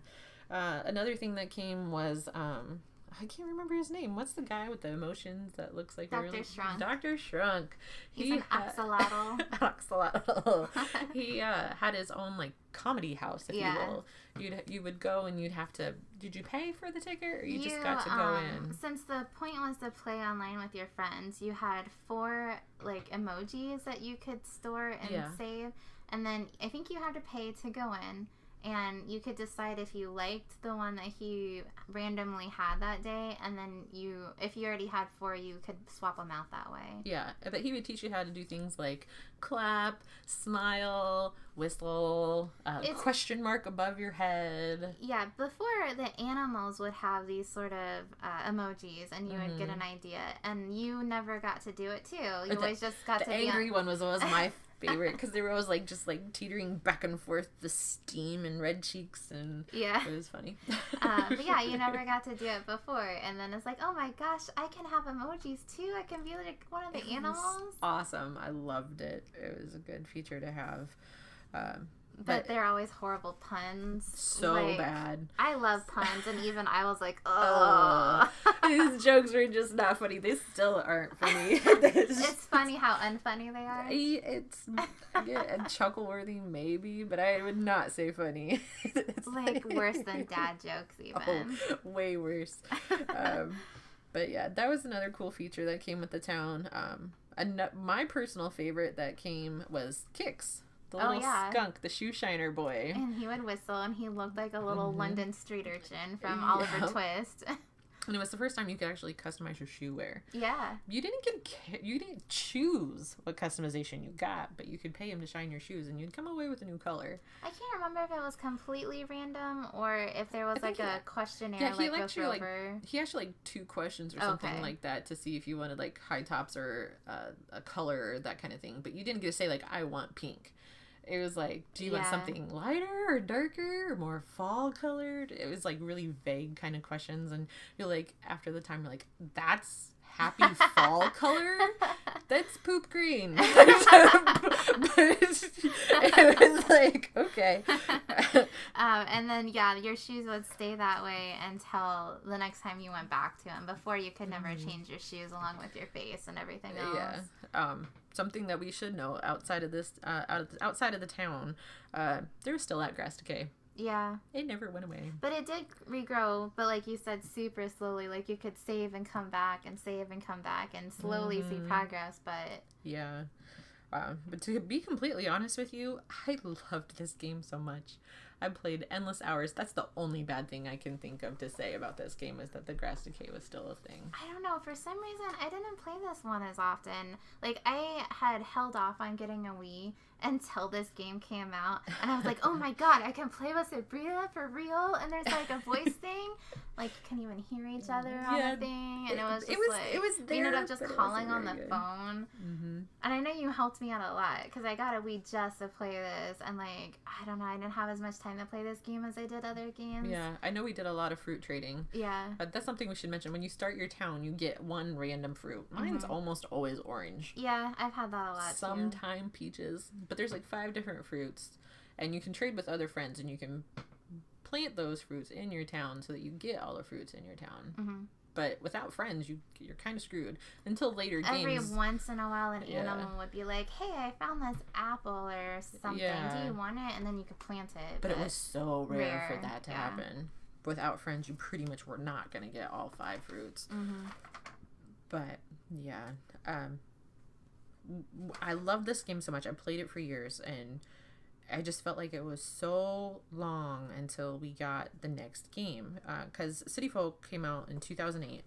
Another thing that came was, I can't remember his name. What's the guy with the emotions that looks like Dr. Shrunk? Dr. Shrunk. He's an axolotl. Axolotl. He had his own like comedy house, if you will. You would go and you'd have to. Did you pay for the ticket, or you just got to go in? Since the point was to play online with your friends, you had 4 like emojis that you could store and save, and then I think you had to pay to go in. And you could decide if you liked the one that he randomly had that day, and then if you already had 4, you could swap them out that way. Yeah, but he would teach you how to do things like clap, smile, whistle, question mark above your head. Yeah, before the animals would have these sort of emojis, and you would get an idea, and you never got to do it too. You always just got to be the angry one was my favorite, because they were always like just like teetering back and forth, the steam and red cheeks, and it was funny. But yeah, you never got to do it before, and then it's like, oh my gosh, I can have emojis too. I can be like one of the animals. Awesome. I loved it. It was a good feature to have. But they're always horrible puns. So bad. I love puns, and even I was like, oh. These jokes were just not funny. They still aren't funny. It's funny how unfunny they are. It's chuckle-worthy maybe, but I would not say funny. It's like worse than dad jokes even. Oh, way worse. But yeah, that was another cool feature that came with the town. My personal favorite that came was Kix. The little skunk, the shoe shiner boy. And he would whistle, and he looked like a little London street urchin from Oliver Twist. And it was the first time you could actually customize your shoe wear. Yeah. You didn't choose what customization you got, but you could pay him to shine your shoes, and you'd come away with a new color. I can't remember if it was completely random or if there was like a questionnaire he goes over. He asked you like 2 questions or something like that to see if you wanted like high tops or a color or that kind of thing. But you didn't get to say like, I want pink. It was like, do you want something lighter or darker or more fall colored? It was like really vague kind of questions, and you're like, after the time, you're like, that's happy fall color? That's poop green. But it was like, okay. And then your shoes would stay that way until the next time you went back to them. Before, you could never change your shoes along with your face and everything else. Yeah. Something that we should know outside of this, outside of the town, they're still at Grass Decay. Yeah. It never went away. But it did regrow, but like you said, super slowly. Like you could save and come back and save and come back and slowly see progress, but... Yeah. But to be completely honest with you, I loved this game so much. I played endless hours. That's the only bad thing I can think of to say about this game, is that the Grass Decay was still a thing. I don't know. For some reason, I didn't play this one as often. Like, I had held off on getting a Wii until this game came out. And I was like, oh my god, I can play with Sabrina for real? And there's like a voice thing. Like, you can even hear each other on the thing. And it was just we ended up just calling on the phone. Mm-hmm. And I know you helped me out a lot because I got a Wii just to play this, and like I don't know, I didn't have as much time to play this game as I did other games. Yeah, I know we did a lot of fruit trading. Yeah, that's something we should mention. When you start your town, you get one random fruit. Mine's almost always orange. Yeah, I've had that a lot. Sometime peaches, but there's like 5 different fruits, and you can trade with other friends, and you can plant those fruits in your town so that you get all the fruits in your town. But without friends, you're kind of screwed until later games. Every once in a while, an animal would be like, "Hey, I found this apple or something. Do you want it?" And then you could plant it. But it was so rare for that to happen. Without friends, you pretty much were not going to get all 5 fruits. But yeah, I love this game so much. I played it for years, and I just felt like it was so long until we got the next game. Because City Folk came out in 2008.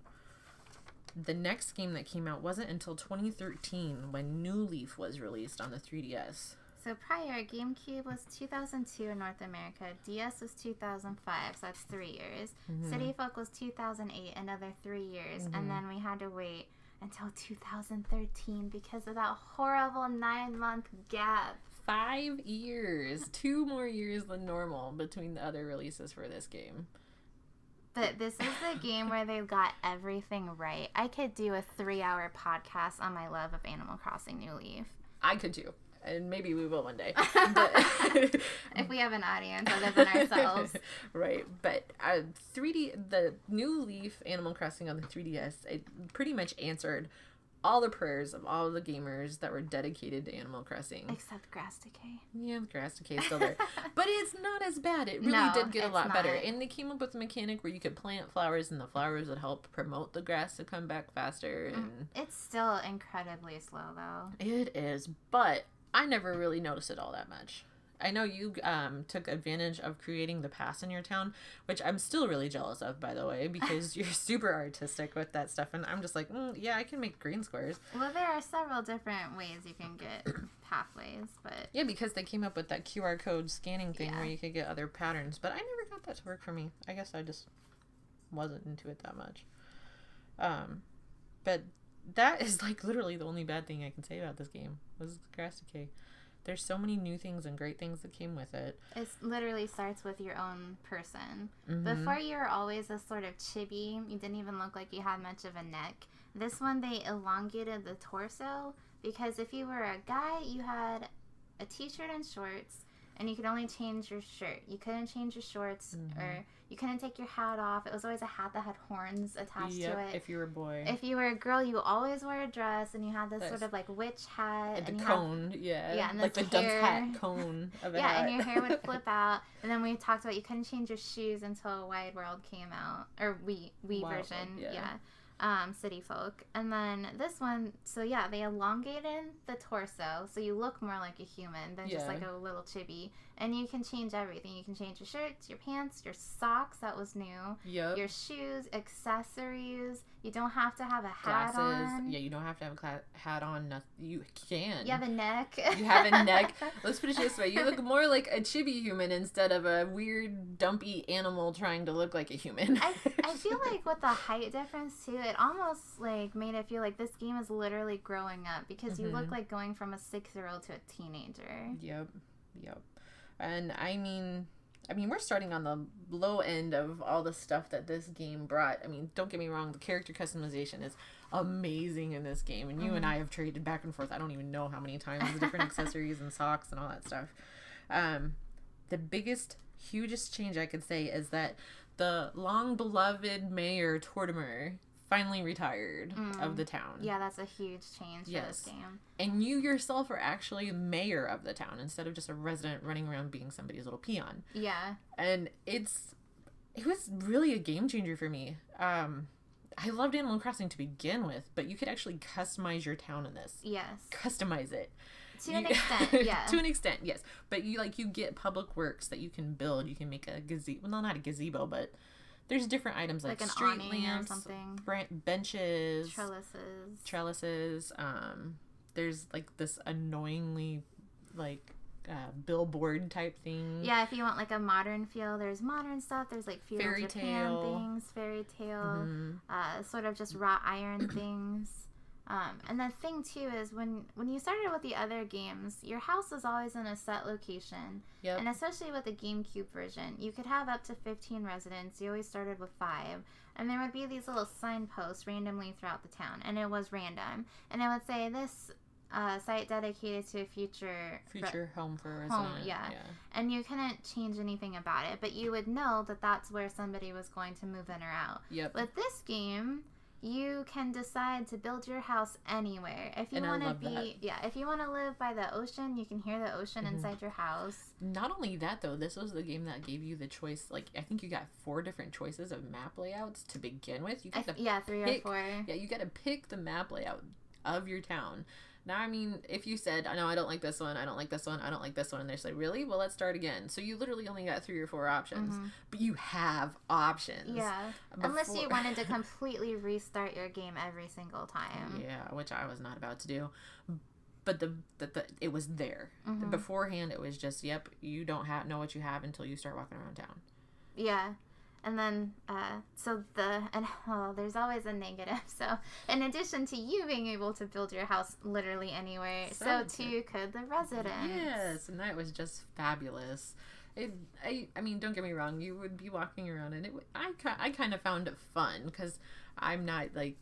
The next game that came out wasn't until 2013 when New Leaf was released on the 3DS. So prior, GameCube was 2002 in North America. DS was 2005, so that's 3 years. City Folk was 2008, another 3 years. And then we had to wait until 2013 because of that horrible 9-month gap. 5 years. 2 more years than normal between the other releases for this game. But this is the game where they got everything right. I could do a 3-hour podcast on my love of Animal Crossing New Leaf. I could too. And maybe we will one day. If we have an audience other than ourselves. Right. But the New Leaf Animal Crossing on the 3DS, it pretty much answered all the prayers of all the gamers that were dedicated to Animal Crossing. Except Grass Decay. Yeah, Grass Decay is still there. But it's not as bad. It really did get a lot better. And they came up with a mechanic where you could plant flowers, and the flowers would help promote the grass to come back faster. And it's still incredibly slow, though. It is, but I never really noticed it all that much. I know you took advantage of creating the pass in your town, which I'm still really jealous of, by the way, because you're super artistic with that stuff, and I'm just like, yeah, I can make green squares. Well, there are several different ways you can get pathways, but... Yeah, because they came up with that QR code scanning thing where you could get other patterns, but I never got that to work for me. I guess I just wasn't into it that much. But that is, like, literally the only bad thing I can say about this game, was Grass Decay. There's so many new things and great things that came with it. It literally starts with your own person. Before, you were always a sort of chibi. You didn't even look like you had much of a neck. This one, they elongated the torso, because if you were a guy, you had a t-shirt and shorts, and you could only change your shirt. You couldn't change your shorts, or you couldn't take your hat off. It was always a hat that had horns attached to it. If you were a boy. If you were a girl, you always wore a dress, and you had this sort of like witch hat. And the cone, and like the dunce hat cone of a hat. And your hair would flip out. And then we talked about you couldn't change your shoes until Wide World came out, or Wii version, City Folk. And then this one, so yeah, they elongated the torso, so you look more like a human than just like a little chibi. And you can change everything. You can change your shirts, your pants, your socks, that was new. Your shoes, accessories. You don't have to have a hat on. Yeah, you don't have to have a hat on. You can. You have a neck. You have a neck. Let's put it this way. You look more like a chibi human instead of a weird, dumpy animal trying to look like a human. I feel like with the height difference, too, it almost like made it feel like this game is literally growing up, because you look like going from a 6-year-old to a teenager. Yep. And I mean, we're starting on the low end of all the stuff that this game brought. I mean, don't get me wrong, the character customization is amazing in this game, and you and I have traded back and forth, I don't even know how many times, the different accessories and socks and all that stuff. The biggest, hugest change I could say is that the long-beloved Mayor Tortimer finally retired of the town. Yeah, that's a huge change for this game. And you yourself are actually mayor of the town instead of just a resident running around being somebody's little peon. Yeah. And it was really a game changer for me. I loved Animal Crossing to begin with, but you could actually customize your town in this. Yes. Customize it. To an extent, yeah. To an extent, yes. But you get public works that you can build. You can make a gazebo. Well, not a gazebo, but there's different items like an street awning lamps, or something. Benches, trellises. There's like this annoyingly like billboard type thing. Yeah, if you want like a modern feel, there's modern stuff. There's like feudal Japan things, fairy tale, sort of just wrought iron things. And the thing too is when you started with the other games, your house was always in a set location. Yep. And especially with the GameCube version, you could have up to 15 residents. You always started with 5. And there would be these little signposts randomly throughout the town. And it was random. And it would say this site dedicated to a future home for a resident. Yeah. And you couldn't change anything about it. But you would know that that's where somebody was going to move in or out. Yep. With this game, you can decide to build your house anywhere. If you want to if you want to live by the ocean, you can hear the ocean inside your house. Not only that, though, this was the game that gave you the choice. Like, I think you got 4 different choices of map layouts to begin with. You got 3 or 4. Yeah, you got to pick the map layout of your town. Now, I mean, if you said, no, I don't like this one, I don't like this one, I don't like this one, and they're like, really? Well, let's start again. So you literally only got 3 or 4 options, but you have options. Yeah, unless you wanted to completely restart your game every single time. Yeah, which I was not about to do. But it was there. Beforehand, it was just, yep, you don't know what you have until you start walking around town. Yeah. And then, there's always a negative. So, in addition to you being able to build your house literally anywhere, so too could the residents. Yes, and that was just fabulous. I mean, don't get me wrong, you would be walking around, and I kind of found it fun, because I'm not, like,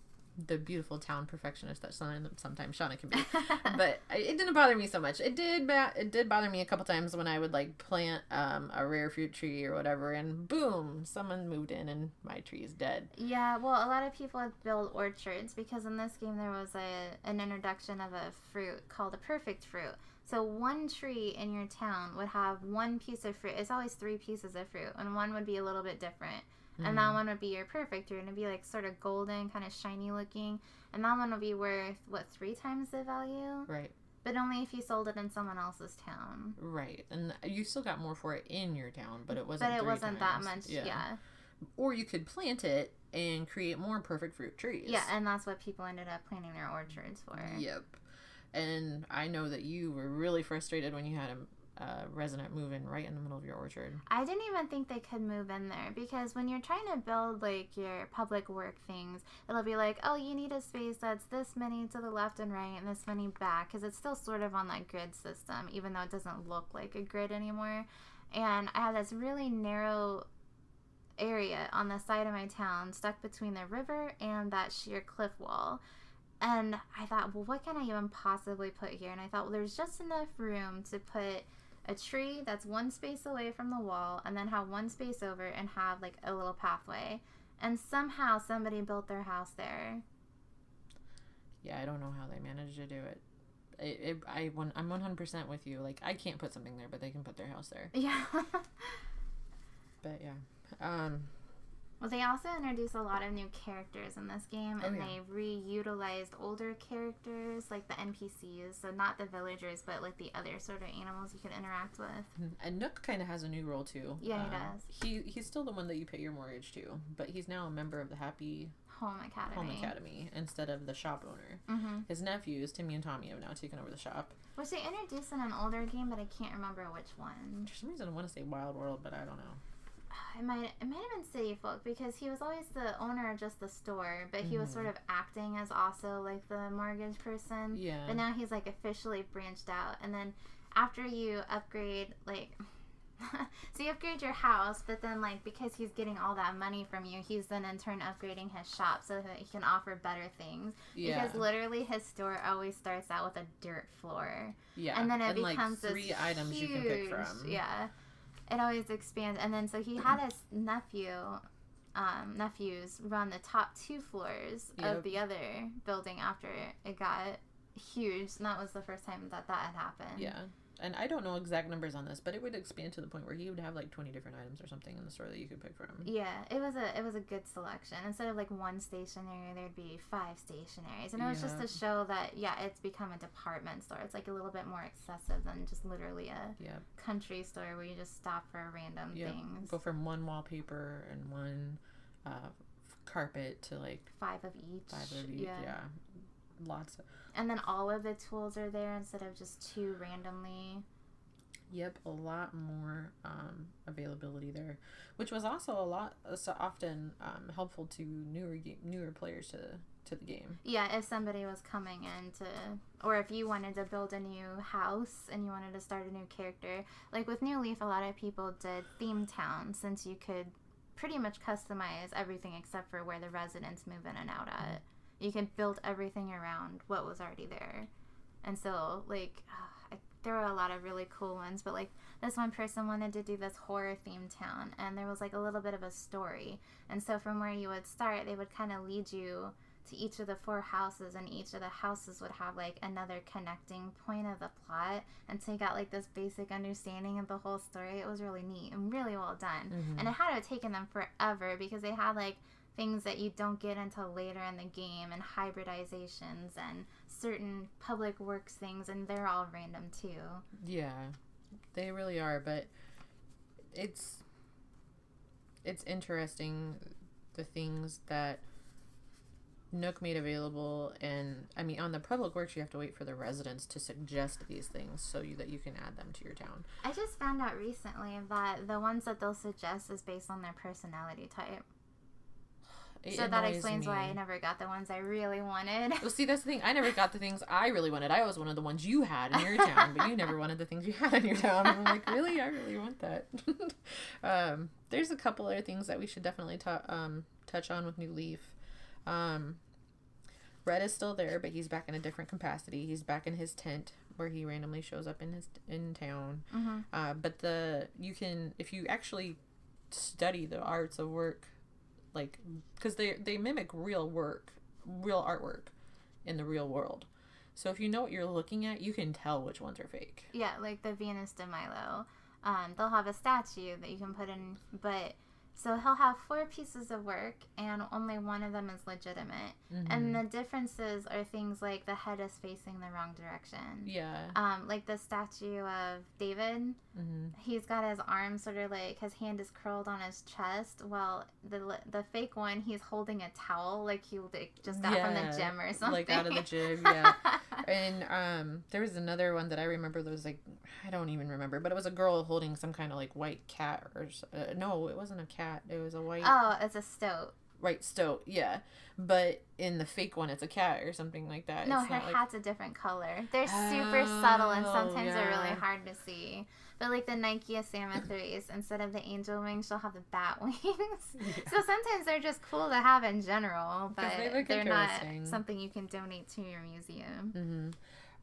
the beautiful town perfectionist that sometimes Shonna can be. But it didn't bother me so much. It did bother me a couple times when I would like plant a rare fruit tree or whatever, and boom, someone moved in and my tree is dead. Yeah, well, a lot of people would build orchards because in this game there was an introduction of a fruit called a perfect fruit. So one tree in your town would have one piece of fruit. It's always 3 pieces of fruit, and one would be a little bit different. And that one would be your perfect fruit, and it'd be like sort of golden, kind of shiny looking. And that one would be worth, 3 times the value? Right. But only if you sold it in someone else's town. Right. And you still got more for it in your town, but it wasn't 3 that times. much, yeah. Or you could plant it and create more perfect fruit trees. Yeah, and that's what people ended up planting their orchards for. Yep. And I know that you were really frustrated when you had a resident move in right in the middle of your orchard. I didn't even think they could move in there because when you're trying to build like your public work things, it'll be like, oh, you need a space that's this many to the left and right and this many back, because it's still sort of on that grid system, even though it doesn't look like a grid anymore. And I had this really narrow area on the side of my town stuck between the river and that sheer cliff wall. And I thought, well, what can I even possibly put here? And I thought, well, there's just enough room to put a tree that's 1 space away from the wall and then have 1 space over and have like a little pathway. And somehow somebody built their house there. Yeah, I don't know how they managed to do it. I'm 100% with you. Like, I can't put something there, but they can put their house there. Yeah. But yeah. Well, they also introduced a lot of new characters in this game, and they reutilized older characters, like the NPCs, so not the villagers, but like the other sort of animals you could interact with. And Nook kind of has a new role, too. Yeah, he does. He's still the one that you pay your mortgage to, but he's now a member of the Happy Home Academy instead of the shop owner. His nephews, Timmy and Tommy, have now taken over the shop. Which they introduced in an older game, but I can't remember which one. For some reason, I want to say Wild World, but I don't know. It might have been City Folk, because he was always the owner of just the store, but he was sort of acting as also like the mortgage person. Yeah. But now he's like officially branched out. And then after you upgrade, like, so you upgrade your house, but then like because he's getting all that money from you, he's then in turn upgrading his shop so that he can offer better things. Yeah. Because literally his store always starts out with a dirt floor. Yeah. And then it becomes like 3 items huge, you can pick from. Yeah. It always expands. And then so he had his nephews run the top 2 floors of the other building after it got huge. And that was the first time that had happened. Yeah. And I don't know exact numbers on this, but it would expand to the point where he would have like 20 different items or something in the store that you could pick from. Yeah, it was a good selection. Instead of like 1 stationery, there'd be 5 stationaries. And it was just to show that, it's become a department store. It's like a little bit more excessive than just literally a country store where you just stop for random things. Go from 1 wallpaper and 1 carpet to like 5 of each. 5 of each, yeah. Lots of... And then all of the tools are there instead of just 2 randomly. Yep, a lot more availability there, which was also often helpful to newer players to the game. Yeah, if somebody was coming in to, or if you wanted to build a new house and you wanted to start a new character. Like with New Leaf, a lot of people did theme town, since you could pretty much customize everything except for where the residents move in and out at. You can build everything around what was already there. And so, like, there were a lot of really cool ones, but, like, this one person wanted to do this horror-themed town, and there was, like, a little bit of a story. And so from where you would start, they would kind of lead you to each of the 4 houses, and each of the houses would have, like, another connecting point of the plot, until you got, like, this basic understanding of the whole story. It was really neat and really well done. Mm-hmm. And it had to have taken them forever, because they had, like, things that you don't get until later in the game, and hybridizations and certain public works things, and they're all random too. Yeah, they really are, but it's interesting, the things that Nook made available. And I mean, on the public works, you have to wait for the residents to suggest these things so that you can add them to your town. I just found out recently that the ones that they'll suggest is based on their personality type. So that explains why I never got the ones I really wanted. Well, see, that's the thing. I never got the things I really wanted. I always wanted the ones you had in your town, but you never wanted the things you had in your town. And I'm like, really? I really want that. There's a couple other things that we should definitely touch on with New Leaf. Red is still there, but he's back in a different capacity. He's back in his tent where he randomly shows up in town. Mm-hmm. But if you actually study the arts of work, like, because they mimic real artwork in the real world. So if you know what you're looking at, you can tell which ones are fake. Yeah, like the Venus de Milo. They'll have a statue that you can put in, but so he'll have 4 pieces of work, and only one of them is legitimate. Mm-hmm. And the differences are things like the head is facing the wrong direction. Yeah. Like the statue of David, mm-hmm. he's got his arm sort of like, his hand is curled on his chest, while the fake one, he's holding a towel, like he just got from the gym or something. Like out of the gym, yeah. And there was another one that I remember that was like, I don't even remember, but it was a girl holding some kind of like white cat, or no, it wasn't a cat, it was a white... Oh, it's a stoat. Right, stoat, yeah. But in the fake one, it's a cat or something like that. No, her hat's a different color. They're super subtle, and sometimes they're really hard to see. But like the Nike Asama 3s, instead of the angel wings, she'll have the bat wings. Yeah. So sometimes they're just cool to have in general, but they're not something you can donate to your museum.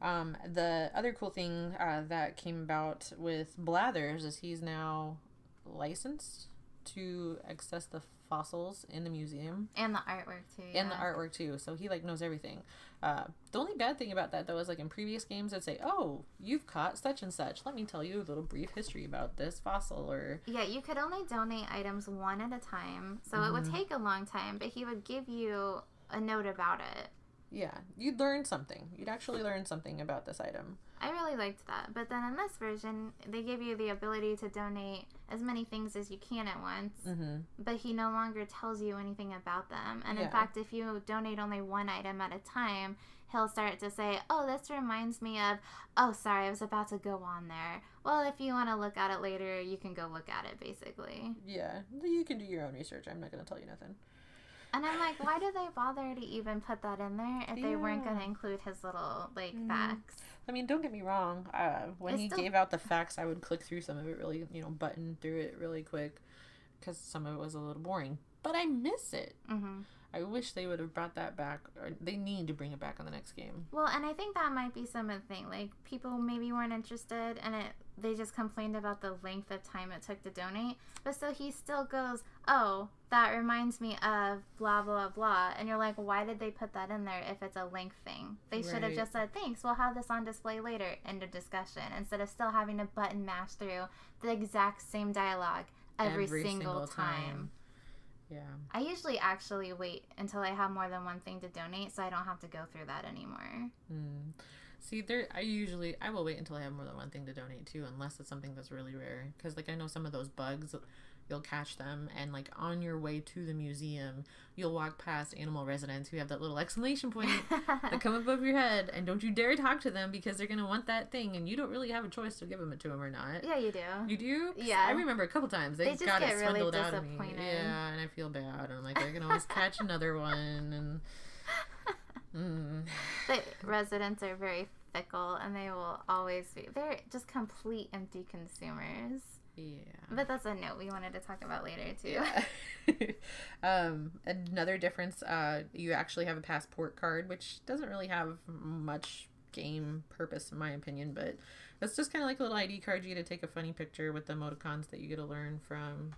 Mm-hmm. The other cool thing that came about with Blathers is he's now licensed to access the fossils in the museum. And the artwork too. Yeah. And the artwork too. So he like knows everything. The only bad thing about that though is like in previous games I'd say, oh, you've caught such and such. Let me tell you a little brief history about this fossil. Or yeah, you could only donate items one at a time. So it would take a long time, but he would give you a note about it. Yeah, you'd learn something. You'd actually learn something about this item. I really liked that. But then in this version, they give you the ability to donate as many things as you can at once. Mm-hmm. But he no longer tells you anything about them. And in fact, if you donate only one item at a time, he'll start to say, oh, this reminds me of, oh, sorry, I was about to go on there. Well, if you want to look at it later, you can go look at it, basically. Yeah, you can do your own research. I'm not going to tell you nothing. And I'm like, why did they bother to even put that in there if they weren't going to include his little, like, facts? I mean, don't get me wrong. When he gave out the facts, I would click through some of it really, button through it really quick because some of it was a little boring. But I miss it. Mm-hmm. I wish they would have brought that back, or they need to bring it back on the next game. Well, and I think that might be some of the thing. Like, people maybe weren't interested, and they just complained about the length of time it took to donate. But so he still goes, oh, that reminds me of blah, blah, blah. And you're like, why did they put that in there if it's a length thing? They should have just said, thanks, we'll have this on display later, end of discussion, instead of still having to button mash through the exact same dialogue every single time. Yeah. I usually actually wait until I have more than one thing to donate so I don't have to go through that anymore. See, I will wait until I have more than one thing to donate too, unless it's something that's really rare. Because, like, I know some of those bugs, you'll catch them, and, like, on your way to the museum, you'll walk past animal residents who have that little exclamation point that come above your head, and don't you dare talk to them because they're going to want that thing, and you don't really have a choice to give them to them or not. Yeah, you do. You do? Yeah. I remember a couple times they just got get it swindled really out of me. Yeah, and I feel bad. I'm like, I can always catch another one, and The residents are very fickle, and they will always be. They're just complete empty consumers. Yeah. But that's a note we wanted to talk about later, too. Yeah. Another difference, you actually have a passport card, which doesn't really have much game purpose, in my opinion, but it's just kind of like a little ID card. You get to take a funny picture with the emoticons that you get to learn from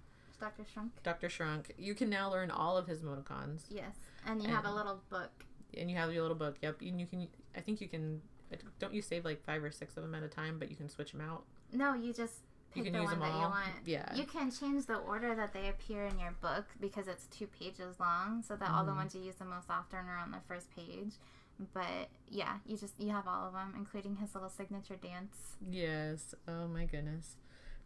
Dr. Shrunk. You can now learn all of his emoticons. Yes. And you have a little book. And you have your little book, yep. And you can, I think you can, don't you save like 5 or 6 of them at a time, but you can switch them out? No, you just pick the one that you want. Yeah. You can change the order that they appear in your book because it's 2 pages long, so that all the ones you use the most often are on the first page. But yeah, you have all of them, including his little signature dance. Yes. Oh my goodness.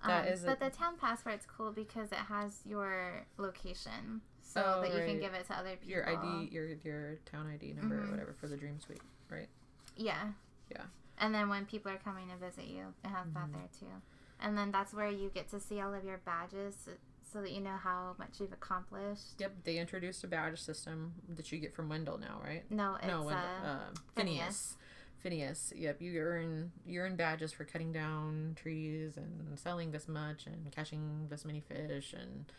But the town passport's cool because it has your location, so that you can give it to other people. Your ID, your town ID number or whatever for the Dream Suite, right? Yeah. Yeah. And then when people are coming to visit you, it has that there too. And then that's where you get to see all of your badges, so that you know how much you've accomplished. Yep, they introduced a badge system that you get from Wendell now, right? No, Phineas. Phineas. Yep, you earn badges for cutting down trees and selling this much and catching this many fish and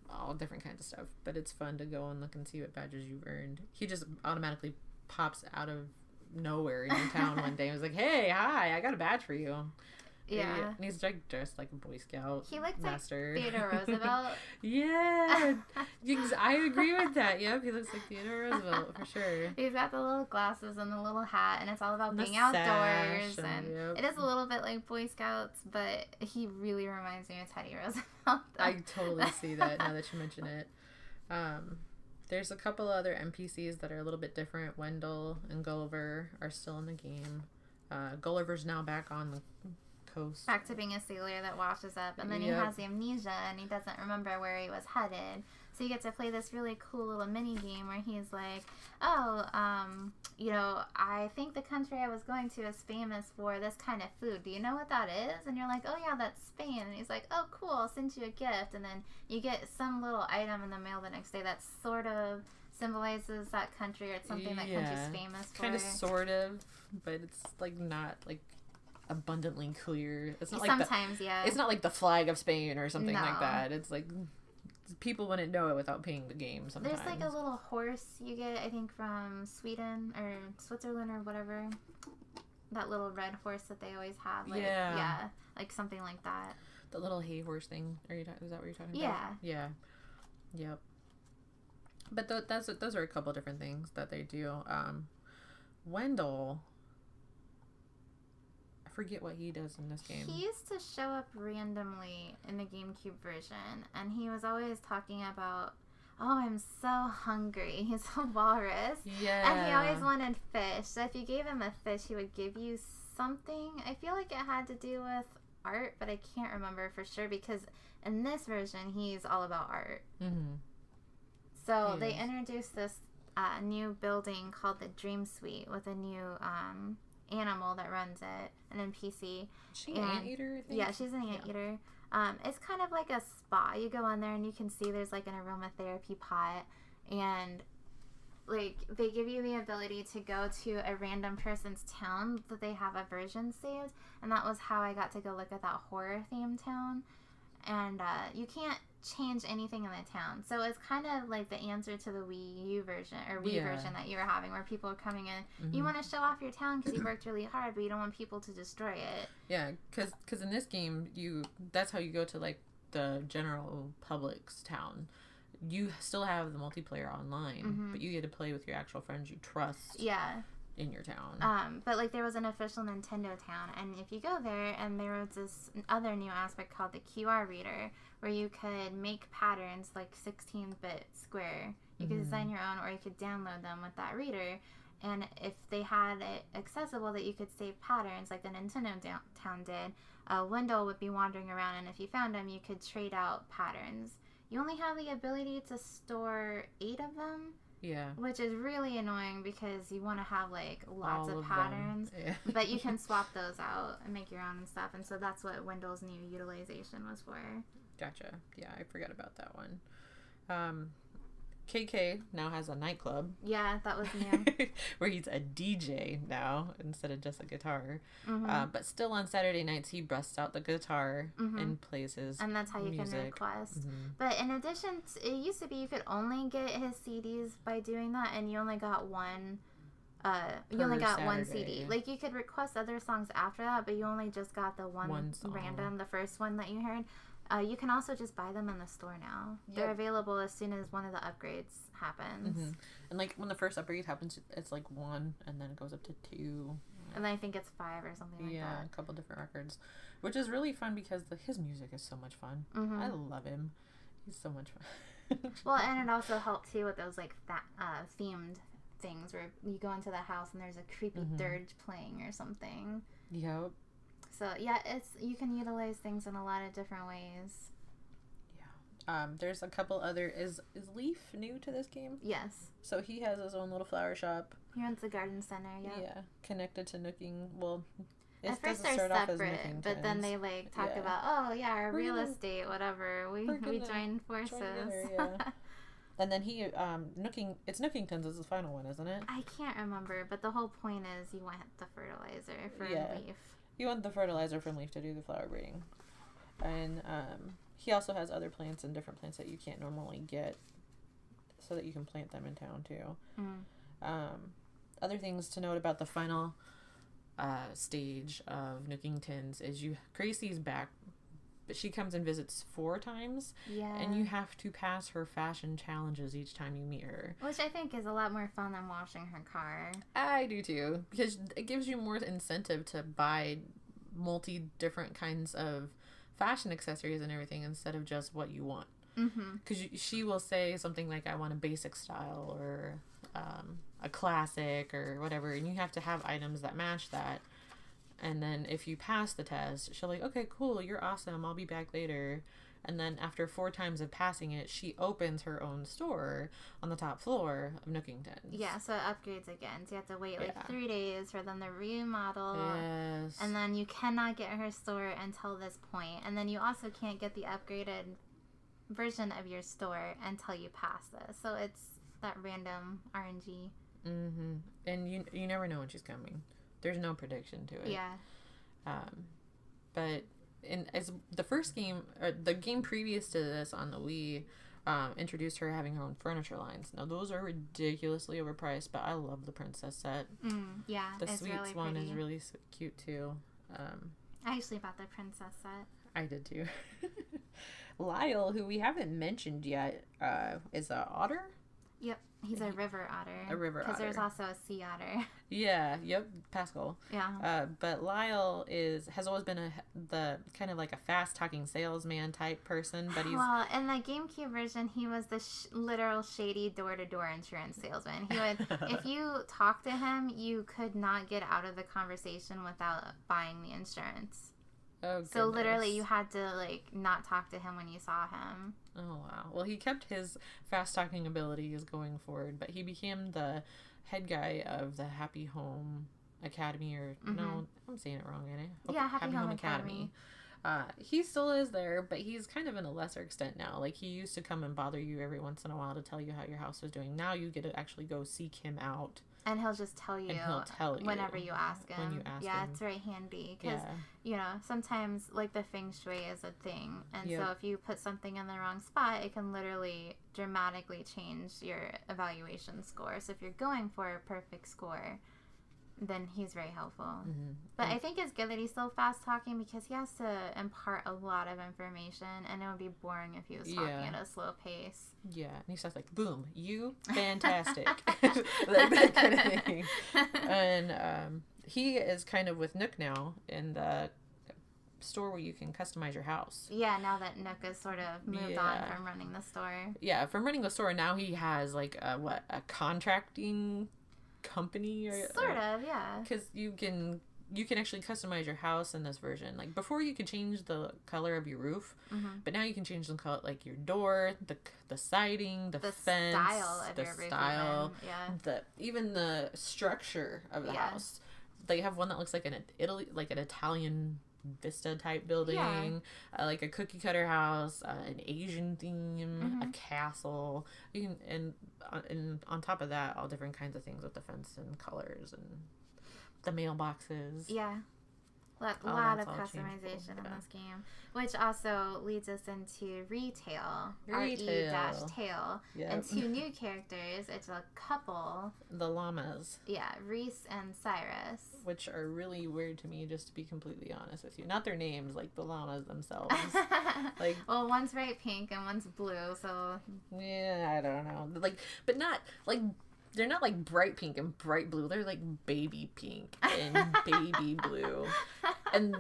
all different kinds of stuff. But it's fun to go and look and see what badges you've earned. He just automatically pops out of nowhere in your town one day and was like, "Hey, hi, I got a badge for you." Yeah. And he's like dressed like a Boy Scout. He looks master. like Theodore Roosevelt. Yeah. I agree with that. Yep, he looks like Theodore Roosevelt for sure. He's got the little glasses and the little hat, and it's all about being outdoors. And it is a little bit like Boy Scouts, but he really reminds me of Teddy Roosevelt. I totally see that now that you mention it. There's a couple other NPCs that are a little bit different. Wendell and Gulliver are still in the game. Gulliver's now back on the coast. Back to being a sailor that washes up, and then he has amnesia and he doesn't remember where he was headed. So you get to play this really cool little mini game where he's like, I think the country I was going to is famous for this kind of food. Do you know what that is? And you're like, oh yeah, that's Spain. And he's like, oh cool, I'll send you a gift. And then you get some little item in the mail the next day that sort of symbolizes that country or something that country's famous for. Kind of, sort of, but it's like not like abundantly clear. It's not like sometimes, it's not like the flag of Spain or something like No. that. It's like people wouldn't know it without playing the game sometimes. There's like a little horse you get, I think, from Sweden or Switzerland or whatever. That little red horse that they always have. Like, yeah, like something like that. The little hay horse thing. Is that what you're talking Yeah. about? Yeah. Yep. But those are a couple different things that they do. Wendell, I forget what he does in this game. He used to show up randomly in the GameCube version, and he was always talking about, oh, I'm so hungry. He's a walrus. Yeah. And he always wanted fish. So if you gave him a fish, he would give you something. I feel like it had to do with art, but I can't remember for sure because in this version, he's all about art. Mm-hmm. So they introduced this new building called the Dream Suite with a new animal that runs it, an NPC. Is she an anteater, I think? Yeah, she's an anteater. It's kind of like a spa. You go in there and you can see there's like an aromatherapy pot, and like they give you the ability to go to a random person's town that they have a version saved, and that was how I got to go look at that horror themed town. And you can't change anything in the town, so it's kind of like the answer to the Wii U version or Wii version that you were having, where people are coming in. Mm-hmm. You want to show off your town because you worked really hard, but you don't want people to destroy it. Yeah, because in this game, that's how you go to like the general public's town. You still have the multiplayer online, but you get to play with your actual friends you trust. Yeah. In your town. But like there was an official Nintendo town, and if you go there, and there was this other new aspect called the QR reader, where you could make patterns like 16-bit square. You could design your own, or you could download them with that reader. And if they had it accessible that you could save patterns like the Nintendo town did, Wendell would be wandering around, and if you found them, you could trade out patterns. You only have the ability to store 8 of them. Yeah. Which is really annoying because you want to have like lots of patterns. Yeah. But you can swap those out and make your own and stuff. And so that's what Wendell's new utilization was for. Gotcha. Yeah, I forgot about that one. KK now has a nightclub. Yeah, that was new. Where he's a DJ now instead of just a guitar. But still on Saturday nights, he busts out the guitar and plays his And that's how you music. can request. But in addition, it used to be you could only get his CDs by doing that, and you only got one. One CD. Like, you could request other songs after that, but you only just got the one random, the first one that you heard. You can also just buy them in the store now. Yep. They're available as soon as one of the upgrades happens. And like when the first upgrade happens, it's like 1, and then it goes up to 2. And I think it's 5 or something like that. Yeah, a couple different records, which is really fun because his music is so much fun. I love him. He's so much fun. Well, and it also helped too with those like themed things where you go into the house and there's a creepy dirge playing or something. Yep. So yeah, you can utilize things in a lot of different ways. Yeah. There's a couple other. Is Leaf new to this game? Yes. So he has his own little flower shop. He runs the garden center. Yeah. Connected to Nooking. Well, at first they're separate, but then they like talk about our real estate, whatever. We joined forces. Together, And then it's Nookington's is the final one, isn't it? I can't remember, but the whole point is you want the fertilizer for Leaf. You want the fertilizer from Leaf to do the flower breeding. And he also has other plants and different plants that you can't normally get so that you can plant them in town too. Other things to note about the final stage of Nookington's is Gracie's back. But she comes and visits 4 times. Yeah. And you have to pass her fashion challenges each time you meet her. Which I think is a lot more fun than washing her car. I do too. Because it gives you more incentive to buy different kinds of fashion accessories and everything instead of just what you want. Because she will say something like, I want a basic style or a classic or whatever. And you have to have items that match that. And then if you pass the test, she'll like, okay, cool, you're awesome, I'll be back later. And then after 4 times of passing it, she opens her own store on the top floor of Nookington's. Yeah, so it upgrades again. So you have to wait 3 days for them to remodel. Yes. And then you cannot get her store until this point. And then you also can't get the upgraded version of your store until you pass this. So it's that random RNG. And you never know when she's coming. There's no prediction to it. Yeah. But as the first game, or the game previous to this on the Wii, introduced her having her own furniture lines. Now those are ridiculously overpriced, but I love the princess set. Yeah, the it's sweets really one pretty. is really cute too. I actually bought the princess set. I did too. Lyle, who we haven't mentioned yet, is a otter. Yep, he's a river otter. A river otter. Because there's also a sea otter. Yeah, yep, Pascal. Yeah. But Lyle has always been the kind of like a fast-talking salesman type person, but he's... Well, in the GameCube version, he was the literal shady door-to-door insurance salesman. He would, if you talked to him, you could not get out of the conversation without buying the insurance. Oh, goodness. So literally you had to like not talk to him when you saw him. Oh wow. Well, he kept his fast talking abilities going forward, but he became the head guy of the Happy Home Academy, or no, I'm saying it wrong, ain't I? Yeah, Happy Home Academy. He still is there, but he's kind of in a lesser extent now. Like, he used to come and bother you every once in a while to tell you how your house was doing. Now you get to actually go seek him out. And he'll just tell you, whenever you ask him. When you ask him. It's very handy because, you know, sometimes like the feng shui is a thing. And so if you put something in the wrong spot, it can literally dramatically change your evaluation score. So if you're going for a perfect score, then he's very helpful. But I think it's good that he's still fast talking because he has to impart a lot of information, and it would be boring if he was talking at a slow pace. Yeah, and he starts like, boom, you fantastic. Like that kind of thing. And he is kind of with Nook now in the store where you can customize your house. Yeah, now that Nook has sort of moved on from running the store. Yeah, from running the store, now he has like a contracting company or sort of, yeah, because you can actually customize your house in this version. Like, before you could change the color of your roof, but now you can change the color, like your door, the siding, the fence, style of the your style, roof, even the structure of the house. They have one that looks like an Italian vista type building, like a cookie cutter house, an Asian theme, a castle. You can, and on top of that, all different kinds of things with the fence and colors and the mailboxes. Yeah. A lot of customization in this game, which also leads us into retail. R-E-tail. And 2 new characters. It's a couple. The llamas. Yeah, Reese and Cyrus. Which are really weird to me, just to be completely honest with you. Not their names, like the llamas themselves. Like, well, one's bright pink and one's blue, so... Yeah, I don't know. Like, but not, like... They're not like bright pink and bright blue. They're like baby pink and baby blue. And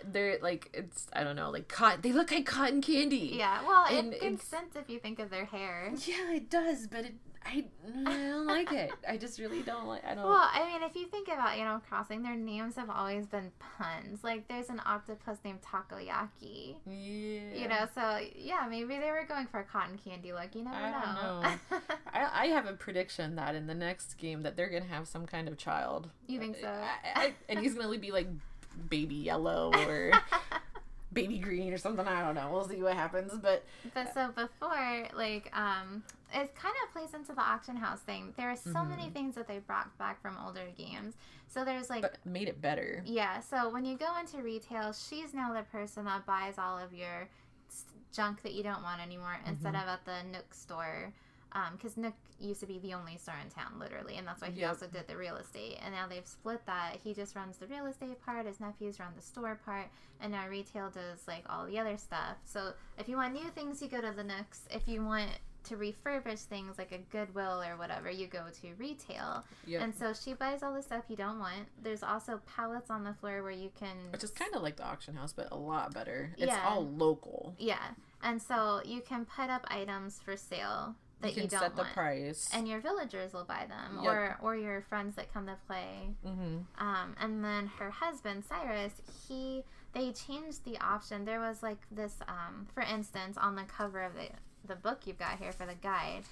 they're like, it's, I don't know, like cotton. They look like cotton candy. Yeah, well, it makes sense if you think of their hair. Yeah, it does, but I don't like it. I just really don't like. I don't. Well, I mean, if you think about Animal Crossing, their names have always been puns. Like, there's an octopus named Takoyaki. Yeah. You know, so yeah, maybe they were going for a cotton candy look. You never know. I don't know. I have a prediction that in the next game that they're gonna have some kind of child. You think so? And he's gonna be like baby yellow or. Baby green or something, I don't know. We'll see what happens, but so before, like, it kind of plays into the auction house thing. There are so many things that they brought back from older games. So there's like, but made it better. Yeah. So when you go into retail, she's now the person that buys all of your junk that you don't want anymore instead of at the Nook store. Because Nook used to be the only store in town, literally, and that's why he also did the real estate. And now they've split that. He just runs the real estate part, his nephews run the store part, and now retail does, like, all the other stuff. So if you want new things, you go to the Nooks. If you want to refurbish things, like a Goodwill or whatever, you go to retail. Yep. And so she buys all the stuff you don't want. There's also pallets on the floor where you can... Which is kind of like the auction house, but a lot better. It's all local. Yeah. And so you can put up items for sale that you don't set the want. Price, and your villagers will buy them, or your friends that come to play. And then her husband Cyrus, they changed the option. There was like this, for instance, on the cover of the book you've got here for the guide.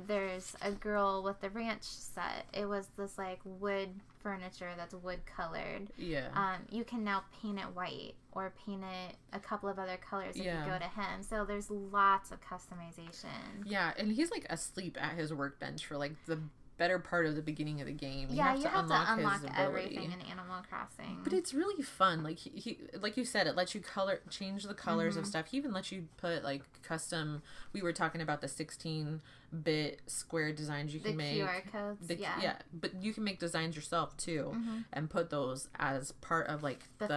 There's a girl with the ranch set. It was this like wood furniture that's wood colored. Yeah. You can now paint it white or paint it a couple of other colors if you go to him. So there's lots of customization. Yeah, and he's like asleep at his workbench for like the better part of the beginning of the game. You have to unlock everything in Animal Crossing. But it's really fun. Like he like you said, it lets you change the colors of stuff. He even lets you put like custom. We were talking about the 16-bit square designs you can make. The QR codes. Yeah, but you can make designs yourself too, and put those as part of like the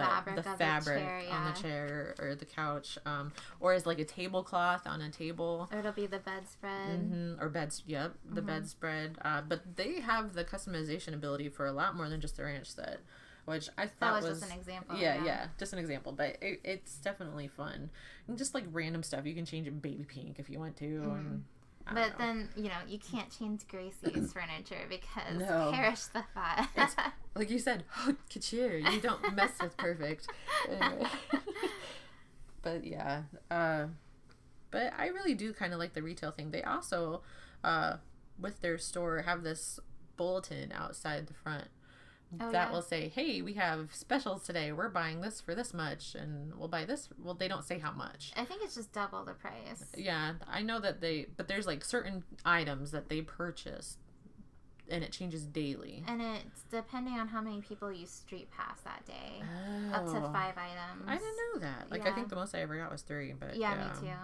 fabric on the chair or the couch, or as like a tablecloth on a table. Or it'll be the bedspread. Or the bedspread. But they have the customization ability for a lot more than just the ranch set, which I thought was just an example. Yeah, just an example. But it's definitely fun. And just like random stuff, you can change it baby pink if you want to. And but then, you can't change Gracie's furniture because perish the thought. It's, like you said, haute couture. You don't mess with perfect. Anyway. But yeah. But I really do kind of like the retail thing. They also, with their store, have this bulletin outside the front will say, hey, we have specials today. We're buying this for this much, and we'll buy this. Well, they don't say how much. I think it's just double the price. Yeah, I know that but there's like certain items that they purchase, and it changes daily. And it's depending on how many people you street pass that day. Up to 5 items. I didn't know that. Like, I think the most I ever got was 3, but yeah, me too.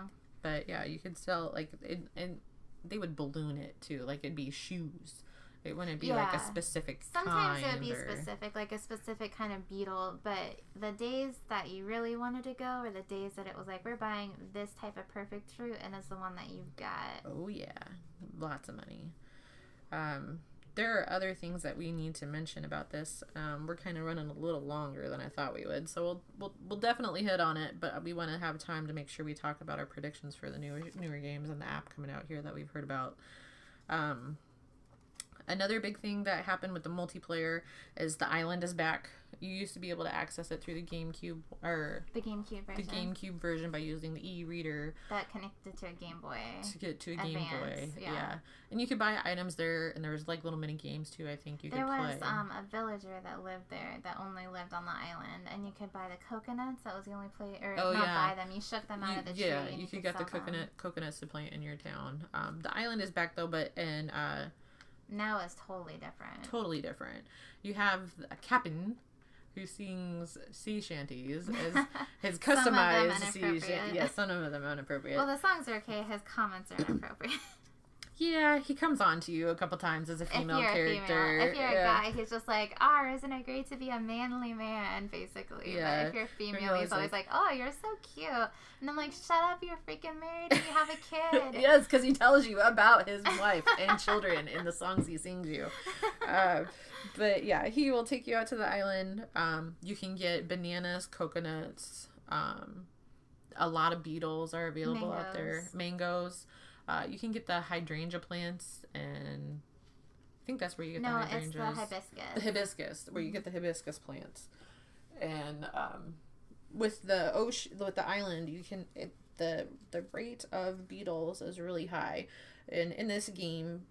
But yeah, you could sell like and they would balloon it too. Like it'd be shoes. It wouldn't be like a specific Sometimes kind. It would be specific, like a specific kind of beetle. But the days that you really wanted to go were the days that it was like, we're buying this type of perfect fruit, and it's the one that you've got. Oh yeah, lots of money. There are other things that we need to mention about this. We're kind of running a little longer than I thought we would, so we'll definitely hit on it. But we want to have time to make sure we talk about our predictions for the newer games and the app coming out here that we've heard about. Another big thing that happened with the multiplayer is the island is back You used to be able to access it through the GameCube or the GameCube version. The GameCube version by using the e-reader that connected to a Game Boy. To get to a Advance, Game Boy. Yeah. And you could buy items there, and there was like little mini games too, I think you could play. There was a villager that lived there that only lived on the island, and you could buy the coconuts. That was the only place, or buy them. You shook them out of the tree. Yeah, you could get the coconuts to plant in your town. The island is back though, but now it's totally different. Totally different. You have a captain who sings sea shanties as his customized sea shanties. Yeah, some of them inappropriate. Well, the songs are okay. His comments are inappropriate. Yeah, he comes on to you a couple times as a female character. If you're a guy, he's just like, isn't it great to be a manly man, basically. Yeah. But if you're female, he's always like, oh, you're so cute. And I'm like, shut up, you're freaking married and you have a kid. Yes, because he tells you about his wife and children in the songs he sings you. But yeah, he will take you out to the island. You can get bananas, coconuts, a lot of beetles are available out there. Mangoes. You can get the hydrangea plants, and I think that's where you get the hydrangeas. No, it's the hibiscus. The hibiscus, where you get the hibiscus plants. And with the island, you can the rate of beetles is really high, and in this game,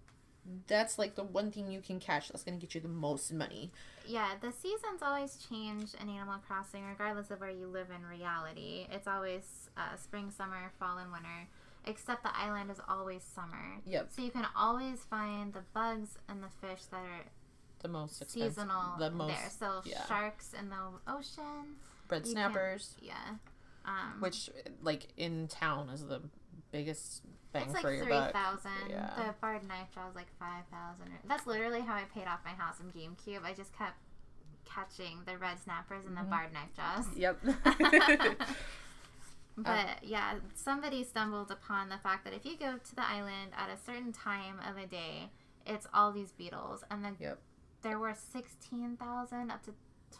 that's like the one thing you can catch that's going to get you the most money. Yeah, the seasons always change in Animal Crossing, regardless of where you live in reality. It's always spring, summer, fall, and winter. Except the island is always summer. Yep. So you can always find the bugs and the fish that are the most expensive. Seasonal there. So sharks in the ocean. Red snappers. Which, like, in town is the biggest bang for your buck. It's like 3,000. Yeah. The barred knife jaw is like 5,000. That's literally how I paid off my house in GameCube. I just kept catching the red snappers and the barred knife jaws. Yep. But yeah, somebody stumbled upon the fact that if you go to the island at a certain time of the day, it's all these beetles, and then there were 16,000 up to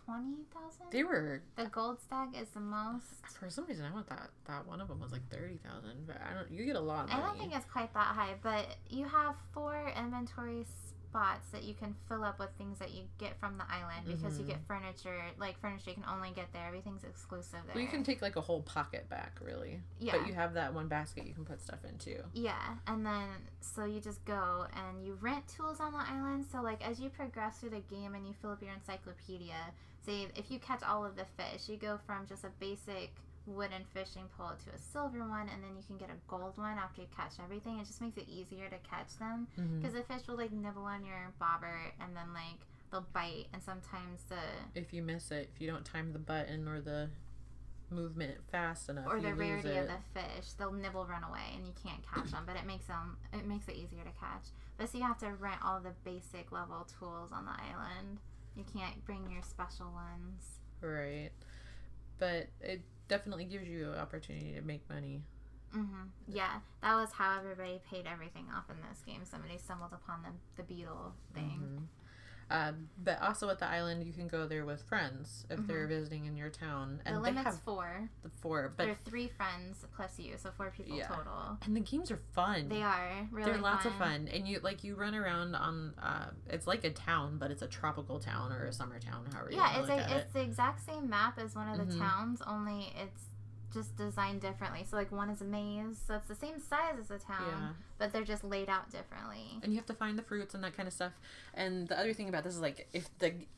20,000. They were. The gold stag is the most. For some reason, I want that one of them was like 30,000, but I don't. You get a lot of money. I don't think it's quite that high, but you have 4 inventory spots that you can fill up with things that you get from the island, because you get furniture. Like furniture, you can only get there. Everything's exclusive there. Well, you can take like a whole pocket back, really. Yeah. But you have that one basket you can put stuff into. Yeah, and then so you just go and you rent tools on the island. So like as you progress through the game and you fill up your encyclopedia, say if you catch all of the fish, you go from just a basic wooden fishing pole to a silver one, and then you can get a gold one after you catch everything. It just makes it easier to catch them, because the fish will like nibble on your bobber, and then like they'll bite, and sometimes if you miss it, if you don't time the button or the movement fast enough, or the rarity of the fish, they'll nibble, run away, and you can't catch them. But it makes it easier to catch. But so you have to rent all the basic level tools on the island. You can't bring your special ones. Right. But it definitely gives you an opportunity to make money. Yeah, that was how everybody paid everything off in this game. Somebody stumbled upon the beetle thing. But also at the island, you can go there with friends if they're visiting in your town. And the limit's 4. The 4, but there are 3 friends plus you, so 4 people total. And the games are fun. They are really. They're lots of fun, and you run around on. It's like a town, but it's a tropical town or a summer town, however you want to look at it. It's the exact same map as one of the towns, only it's just designed differently. So like one is a maze, so it's the same size as the town, but they're just laid out differently. And you have to find the fruits and that kind of stuff. And the other thing about this is like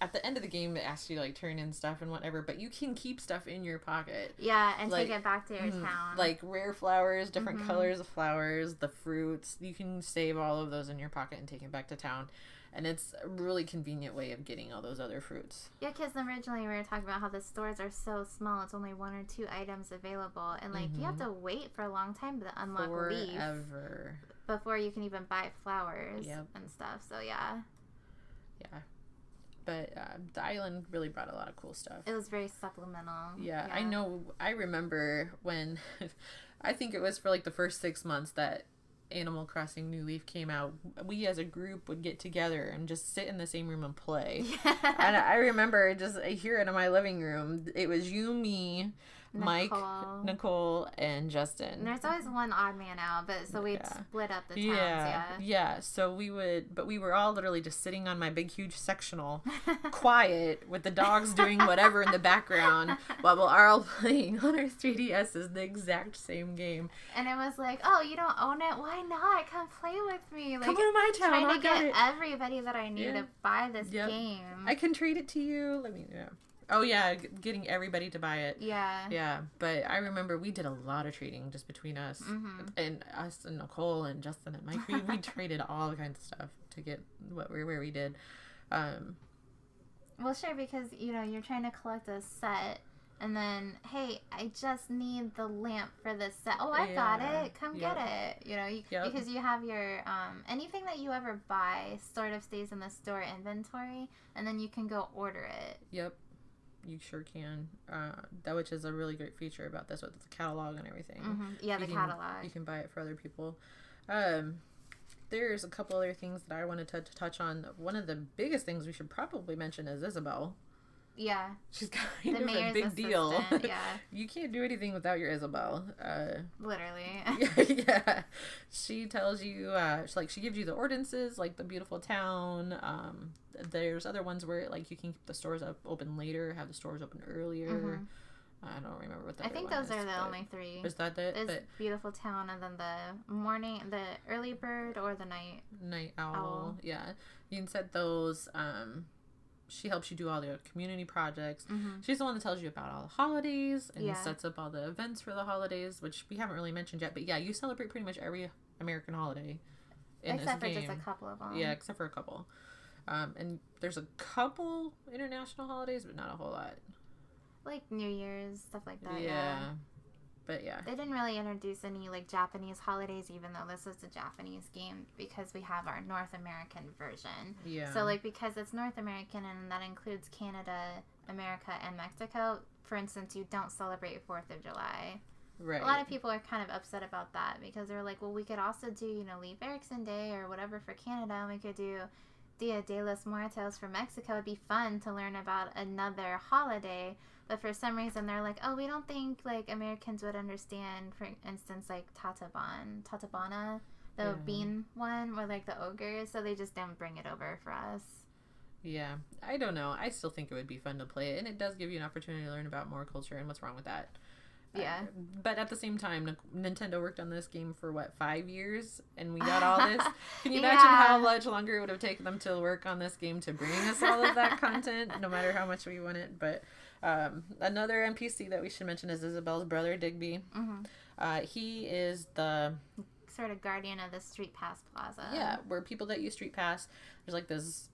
at the end of the game it asks you to like turn in stuff and whatever, but you can keep stuff in your pocket. Yeah, and like, take it back to your town. Like rare flowers, different colors of flowers, the fruits. You can save all of those in your pocket and take it back to town. And it's a really convenient way of getting all those other fruits. Yeah, because originally we were talking about how the stores are so small. It's only 1 or 2 items available. And, like, you have to wait for a long time to unlock leaf. Forever. Before you can even buy flowers and stuff. So, yeah. Yeah. But the island really brought a lot of cool stuff. It was very supplemental. Yeah. I know. I remember when, I think it was for, like, the first 6 months that Animal Crossing New Leaf came out, we as a group would get together and just sit in the same room and play. And I remember just here in my living room, it was you, me, Mike, Nicole, and Justin. And there's always one odd man out, but so we'd split up the towns, Yeah, so we were all literally just sitting on my big, huge sectional, quiet, with the dogs doing whatever in the background, while we're all playing on our 3DSs the exact same game. And it was like, oh, you don't own it? Why not? Come play with me. Like, come to my town. Trying to get everybody that I knew to buy this game. I can trade it to you. Oh, yeah, getting everybody to buy it. Yeah. Yeah, but I remember we did a lot of trading just between us. Mm-hmm. And us and Nicole and Justin and Mike. We traded all kinds of stuff to get where we did. Well, sure, because, you're trying to collect a set. And then, hey, I just need the lamp for this set. Oh, I got it. Come get it. Because you have your, anything that you ever buy sort of stays in the store inventory. And then you can go order it. Yep. You sure can. Which is a really great feature about this with the catalog and everything. Mm-hmm. Yeah, the catalog. You can buy it for other people. There's a couple other things that I wanted to touch on. One of the biggest things we should probably mention is Isabel. Yeah. She's kind of a big deal. Yeah. You can't do anything without your Isabel. Literally. Yeah. She tells you, she gives you the ordinances, like the beautiful town. There's other ones where, like, you can keep the stores open later, have the stores open earlier. Mm-hmm. I don't remember what that is. I think those are the only three. Is that it? Is beautiful town, and then the early bird or the night owl. Yeah. You can set those. She helps you do all the community projects. Mm-hmm. She's the one that tells you about all the holidays and sets up all the events for the holidays, which we haven't really mentioned yet. But yeah, you celebrate pretty much every American holiday in this game. Except for just a couple of them. Yeah, except for a couple. And there's a couple international holidays, but not a whole lot. Like New Year's, stuff like that. Yeah. But yeah. They didn't really introduce any Japanese holidays, even though this is a Japanese game, because we have our North American version. Yeah. So because it's North American and that includes Canada, America, and Mexico, for instance, you don't celebrate 4th of July. Right. A lot of people are kind of upset about that because they're like, well, we could also do, Leif Erikson Day or whatever for Canada, and we could do Dia de los Muertos for Mexico. It'd be fun to learn about another holiday. But for some reason, they're like, oh, we don't think, Americans would understand, for instance, Tatabana, the bean one, or, the ogres, so they just don't bring it over for us. Yeah. I don't know. I still think it would be fun to play it, and it does give you an opportunity to learn about more culture and what's wrong with that. Yeah. But at the same time, Nintendo worked on this game for, 5 years, and we got all this. Can you imagine how much longer it would have taken them to work on this game to bring us all of that content, no matter how much we want it? But another NPC that we should mention is Isabel's brother, Digby. Mm-hmm. He is the sort of guardian of the Street Pass Plaza. Yeah, where people that use Street Pass, there's this,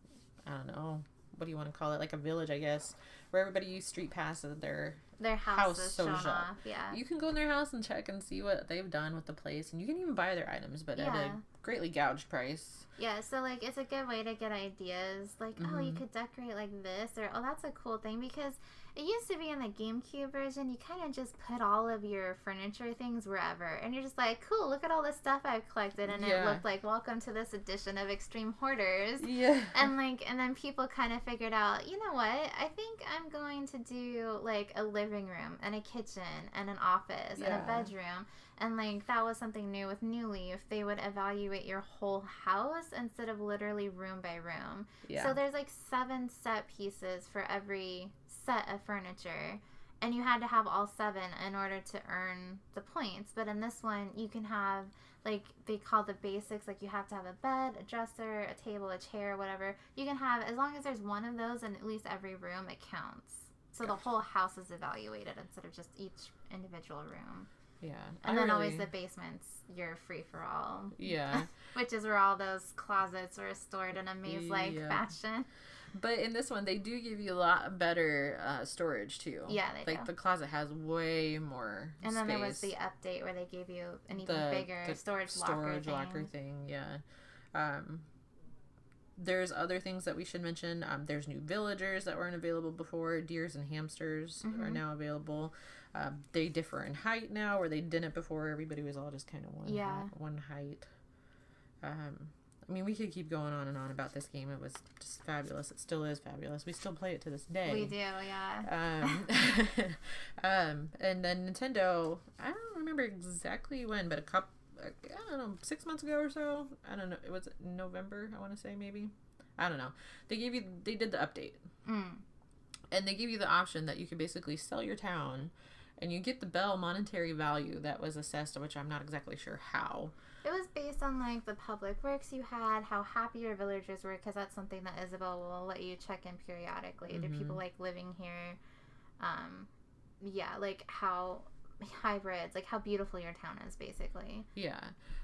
I don't know, what do you want to call it? Like a village, I guess, where everybody use Street Pass as their house is shown off. Yeah. You can go in their house and check and see what they've done with the place, and you can even buy their items, but at a greatly gouged price. Yeah, so it's a good way to get ideas. Oh, you could decorate like this, or oh, that's a cool thing, because it used to be in the GameCube version, you kind of just put all of your furniture things wherever, and you're just like, cool, look at all the stuff I've collected, and it looked like, welcome to this edition of Extreme Hoarders. Yeah. And then people kind of figured out, you know what, I think I'm going to do a living room and a kitchen and an office and a bedroom. And that was something new with New Leaf. They would evaluate your whole house instead of literally room by room. Yeah. So there's 7 set pieces for every set of furniture, and you had to have all 7 in order to earn the points. But in this one, you can have they call the basics, you have to have a bed, a dresser, a table, a chair, whatever. You can have, as long as there's one of those in at least every room, it counts. So the whole house is evaluated instead of just each individual room. Yeah. And then always the basement's your free-for-all. Yeah. Which is where all those closets are stored in a maze-like fashion. But in this one, they do give you a lot better storage, too. Yeah, they do. The closet has way more And then space. There was the update where they gave you an even bigger storage locker thing. Yeah. There's other things that we should mention. There's new villagers that weren't available before. Deers and hamsters are now available. They differ in height now, where they didn't before. Everybody was all just kind of one height. I mean, we could keep going on and on about this game. It was just fabulous. It still is fabulous. We still play it to this day. We do, yeah. And then Nintendo, I don't remember exactly when, but I don't know, 6 months ago or so. I don't know. It was November, I want to say, maybe. I don't know. They did the update. And they gave you the option that you could basically sell your town and you get the Bell monetary value that was assessed, which I'm not exactly sure how. It was based on, like, the public works you had, how happy your villagers were, because that's something that Isabel will let you check in periodically. Do people like living here? Yeah, like how hybrids, like how beautiful your town is, basically. Yeah.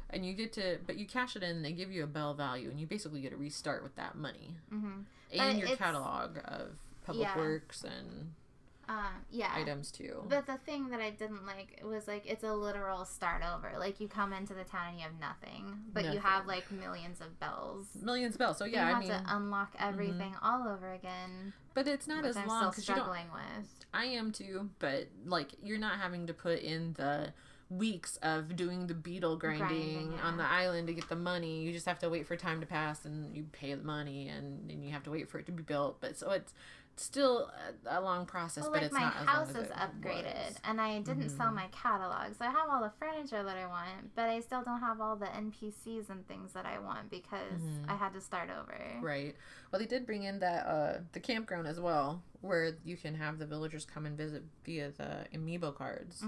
And you get to, but you cash it in and they give you a Bell value and you basically get to restart with that money. And your catalog of public works and items too. But the thing that I didn't like was, like, it's a literal start over. Like, you come into the town and you have nothing, but you have, like, millions of bells. So yeah, you have to unlock everything all over again. But it's not as long because I'm still struggling with. I am too, but, like, you're not having to put in the weeks of doing the beetle grinding on the island to get the money. You just have to wait for time to pass and you pay the money and then you have to wait for it to be built. But so it's still a long process, but it's not as long as it my house is upgraded, and I didn't sell my catalog, so I have all the furniture that I want, but I still don't have all the NPCs and things that I want because I had to start over. Right. Well, they did bring in that the campground as well, where you can have the villagers come and visit via the amiibo cards.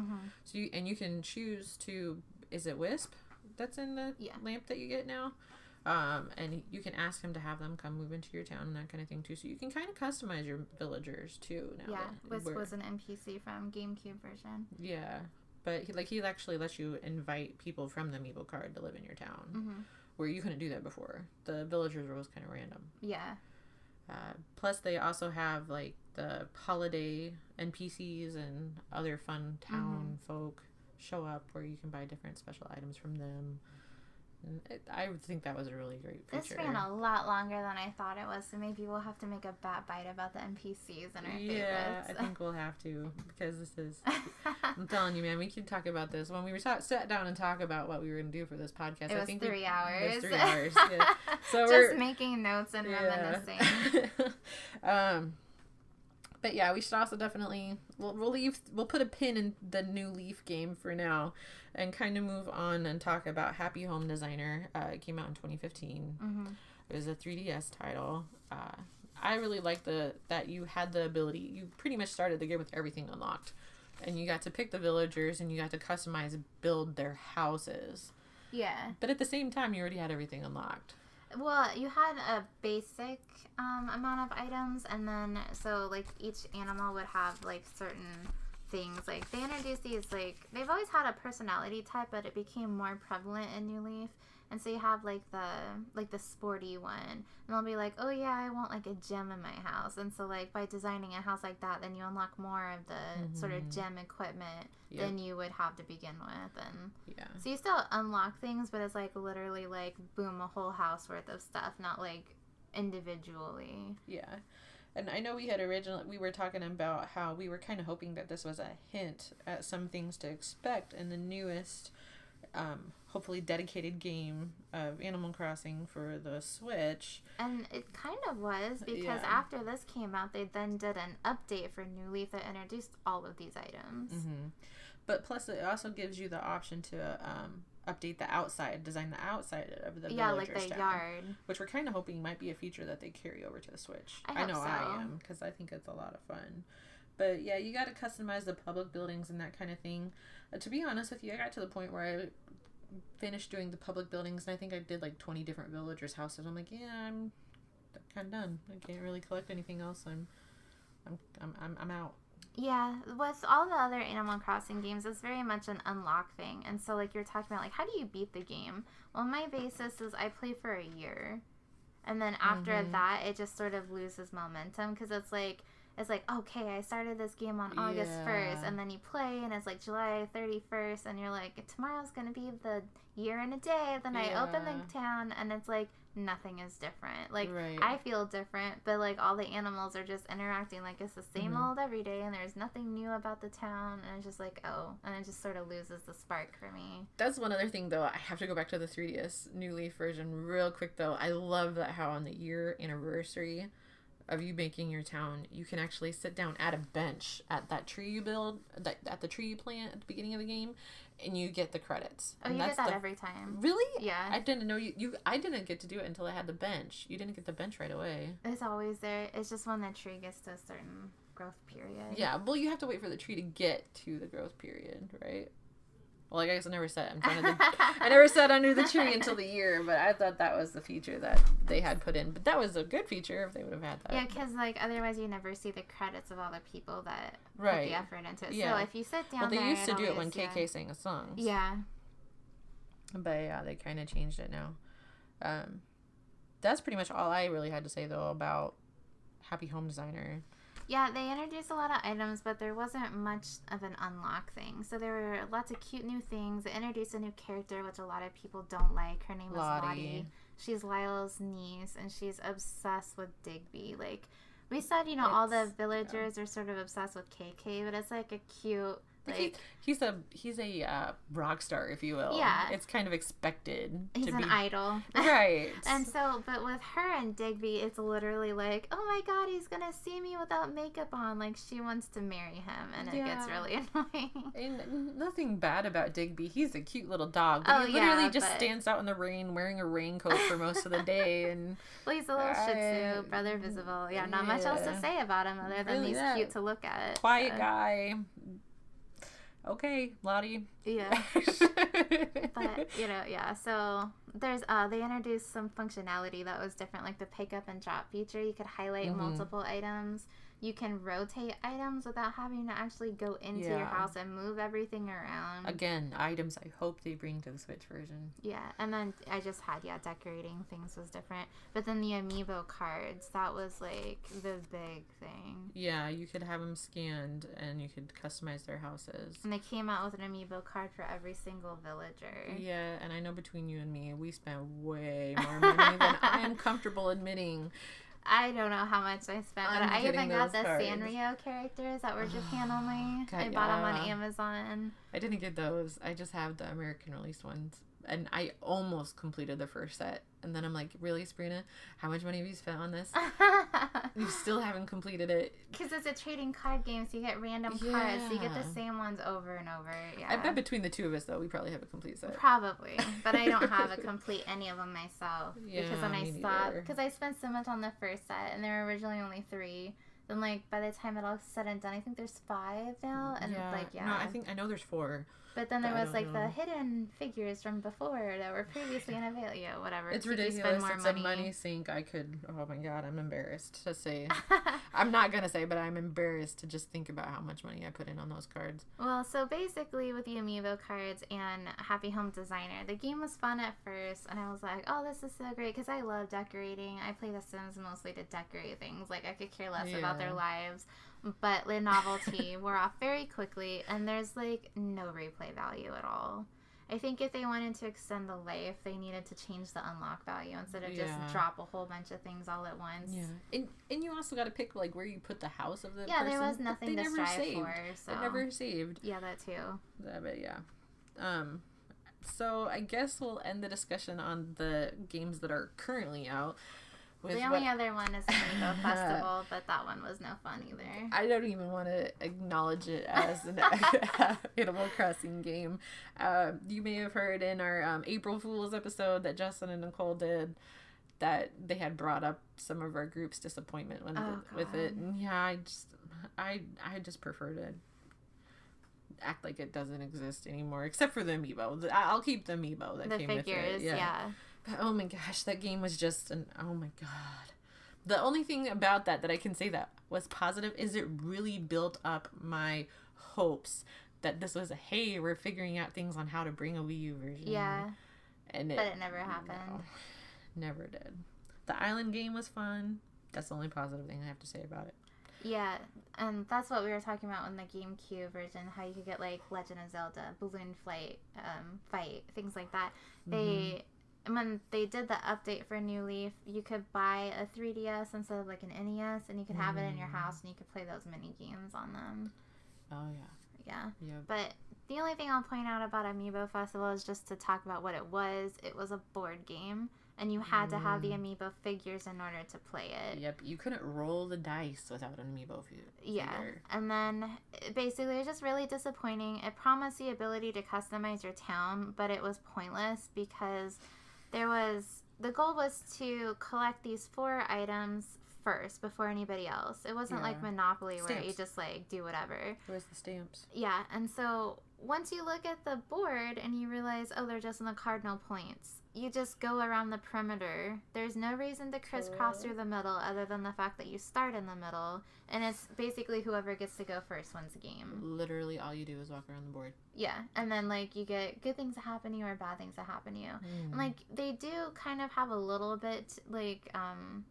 So you can choose to, is it Wisp that's in the lamp that you get now? And you can ask him to have them come move into your town and that kind of thing too. So you can kind of customize your villagers too now. Yeah, Wisp was an NPC from GameCube version. Yeah, but he actually lets you invite people from the amiibo card to live in your town, where you couldn't do that before. The villagers were always kind of random. Yeah. Plus, they also have like the holiday NPCs and other fun town folk show up where you can buy different special items from them. I think that was a really great feature. This ran a lot longer than I thought it was, so maybe we'll have to make a bat bite about the NPCs and our favorites. Yeah, I think we'll have to, because this is, I'm telling you, man, we can talk about this. When we were sat down and talk about what we were going to do for this podcast, I think 3 hours. It was 3 hours, yeah. So just making notes and reminiscing. But yeah, we should also definitely, we'll put a pin in the new Leaf game for now and kind of move on and talk about Happy Home Designer. It came out in 2015. It was a 3DS title. I really liked that you had the ability, you pretty much started the game with everything unlocked. And you got to pick the villagers and you got to customize, build their houses. Yeah. But at the same time, you already had everything unlocked. Well, you had a basic amount of items, and then, so, like, each animal would have, like, certain things. Like, they introduced these, like, they've always had a personality type, but it became more prevalent in New Leaf. And so you have, like, the sporty one. And they'll be like, oh, yeah, I want, like, a gem in my house. And so, like, by designing a house like that, then you unlock more of the sort of gem equipment than you would have to begin with. And so you still unlock things, but it's, like, literally, like, boom, a whole house worth of stuff, not, like, individually. Yeah. And I know we were talking about how we were kind of hoping that this was a hint at some things to expect in the newest hopefully dedicated game of Animal Crossing for the Switch. And it kind of was, because after this came out, they then did an update for New Leaf that introduced all of these items. But plus, it also gives you the option to update the outside, design the outside of the villager's like the town, yard. which we're kind of hoping might be a feature that they carry over to the Switch. I know I am, because I think it's a lot of fun. But yeah, you got to customize the public buildings and that kind of thing. To be honest with you, I got to the point where I finished doing the public buildings, and I think I did like 20 different villagers' houses. I'm like, yeah, I'm kind of done. I can't really collect anything else. I'm out. Yeah, with all the other Animal Crossing games, it's very much an unlock thing. And so, like, you're talking about, like, how do you beat the game? Well, my basis is I play for a year. And then after that, it just sort of loses momentum. Because it's like, it's like, okay, I started this game on August 1st, and then you play, and it's like July 31st, and you're like, tomorrow's gonna be the year and a day. Then I open the town, and it's like nothing is different. Like, I feel different, but like all the animals are just interacting like it's the same old every day, and there's nothing new about the town, and it's just like, oh, and it just sort of loses the spark for me. That's one other thing, though. I have to go back to the 3DS New Leaf version real quick, though. I love that how on the year anniversary of you making your town, you can actually sit down at a bench at that tree you build, at the tree you plant at the beginning of the game, and you get the credits. Oh, and you get that every time. Really? Yeah. I didn't know I didn't get to do it until I had the bench. You didn't get the bench right away. It's always there. It's just when the tree gets to a certain growth period. Yeah, well, you have to wait for the tree to get to the growth period, right? Well, I guess I never said I never sat under the tree until the year, but I thought that was the feature that they had put in. But that was a good feature if they would have had that. Yeah, because like otherwise you never see the credits of all the people that put the effort into it. Yeah. So if you sit down they used to do it when KK sang a song. Yeah. But yeah, they kind of changed it now. That's pretty much all I really had to say though about Happy Home Designer. Yeah, they introduced a lot of items, but there wasn't much of an unlock thing. So there were lots of cute new things. They introduced a new character, which a lot of people don't like. Her name is Lottie. She's Lyle's niece, and she's obsessed with Digby. Like, we said, all the villagers are sort of obsessed with KK, but it's like a cute... Like, he's a rock star, if you will. Yeah. It's kind of expected. He's an idol. Right. And so, but with her and Digby, it's literally like, oh my god, he's gonna see me without makeup on. Like, she wants to marry him, and it gets really annoying. And nothing bad about Digby. He's a cute little dog. But he literally just stands out in the rain wearing a raincoat for most of the day. And well, he's a little Shih Tzu, brother visible. Yeah, not much else to say about him other than he's cute to look at. Quiet guy. Okay, Lottie. Yeah. But, so there's, they introduced some functionality that was different, like the pick up and drop feature. You could highlight multiple items. You can rotate items without having to actually go into your house and move everything around. Again, items I hope they bring to the Switch version. Yeah, and then I just had, decorating things was different. But then the amiibo cards, that was like the big thing. Yeah, you could have them scanned and you could customize their houses. And they came out with an amiibo card for every single villager. Yeah, and I know between you and me, we spent way more money than I am comfortable admitting. I don't know how much I spent, but I even got the Sanrio characters that were Japan only. I bought them on Amazon. I didn't get those. I just have the American release ones. And I almost completed the first set. And then I'm like, really, Sabrina? How much money have you spent on this? You still haven't completed it. Because it's a trading card game, so you get random cards. So you get the same ones over and over. Yeah. I bet between the two of us, though, we probably have a complete set. Probably. But I don't have a complete any of them myself. Yeah, because when I saw... Because I spent so much on the first set, and there were originally only 3. Then, like, by the time it all said and done, I think there's 5 now. And, No, I know there's 4. But then there was, like, the hidden figures from before that were previously unavailable. Yeah, whatever. It's ridiculous. It's a money sink. Oh, my God, I'm embarrassed to say. I'm not going to say, but I'm embarrassed to just think about how much money I put in on those cards. Well, so basically with the amiibo cards and Happy Home Designer, the game was fun at first, and I was like, oh, this is so great, because I love decorating. I play The Sims mostly to decorate things. Like, I could care less about their lives. But the novelty wore off very quickly, and there's, like, no replay value at all. I think if they wanted to extend the life, they needed to change the unlock value instead of just drop a whole bunch of things all at once. Yeah. And you also got to pick, like, where you put the house of the person. Yeah, there was nothing to strive for. So. They never saved. Yeah, that too. But, yeah. So, I guess we'll end the discussion on the games that are currently out. The only other one is Amiibo Festival, but that one was no fun either. I don't even want to acknowledge it as an Animal Crossing game. You may have heard in our April Fool's episode that Justin and Nicole did that they had brought up some of our group's disappointment with it. And yeah, I just prefer to act like it doesn't exist anymore, except for the Amiibo. I'll keep the Amiibo that came with it. Yeah. Oh my gosh, that game was just oh my god. The only thing about that I can say that was positive is it really built up my hopes that this was hey, we're figuring out things on how to bring a Wii U version. Yeah. But it never happened. No, never did. The island game was fun. That's the only positive thing I have to say about it. Yeah, and that's what we were talking about in the GameCube version, how you could get, like, Legend of Zelda, Balloon Fight, things like that. When they did the update for New Leaf, you could buy a 3DS instead of, like, an NES, and you could have it in your house, and you could play those mini games on them. Oh, yeah. Yeah. Yep. But the only thing I'll point out about Amiibo Festival is just to talk about what it was. It was a board game, and you had to have the Amiibo figures in order to play it. Yep, you couldn't roll the dice without an Amiibo figure. Yeah, and then basically it was just really disappointing. It promised the ability to customize your town, but it was pointless because the goal was to collect these 4 items first before anybody else. It wasn't like Monopoly where you just, like, do whatever. Where's the stamps? Yeah, and so once you look at the board and you realize, oh, they're just in the cardinal points, you just go around the perimeter. There's no reason to crisscross through the middle other than the fact that you start in the middle, and it's basically whoever gets to go first wins the game. Literally all you do is walk around the board. Yeah, and then, like, you get good things that happen to you or bad things that happen to you. And, like, they do kind of have a little bit, like,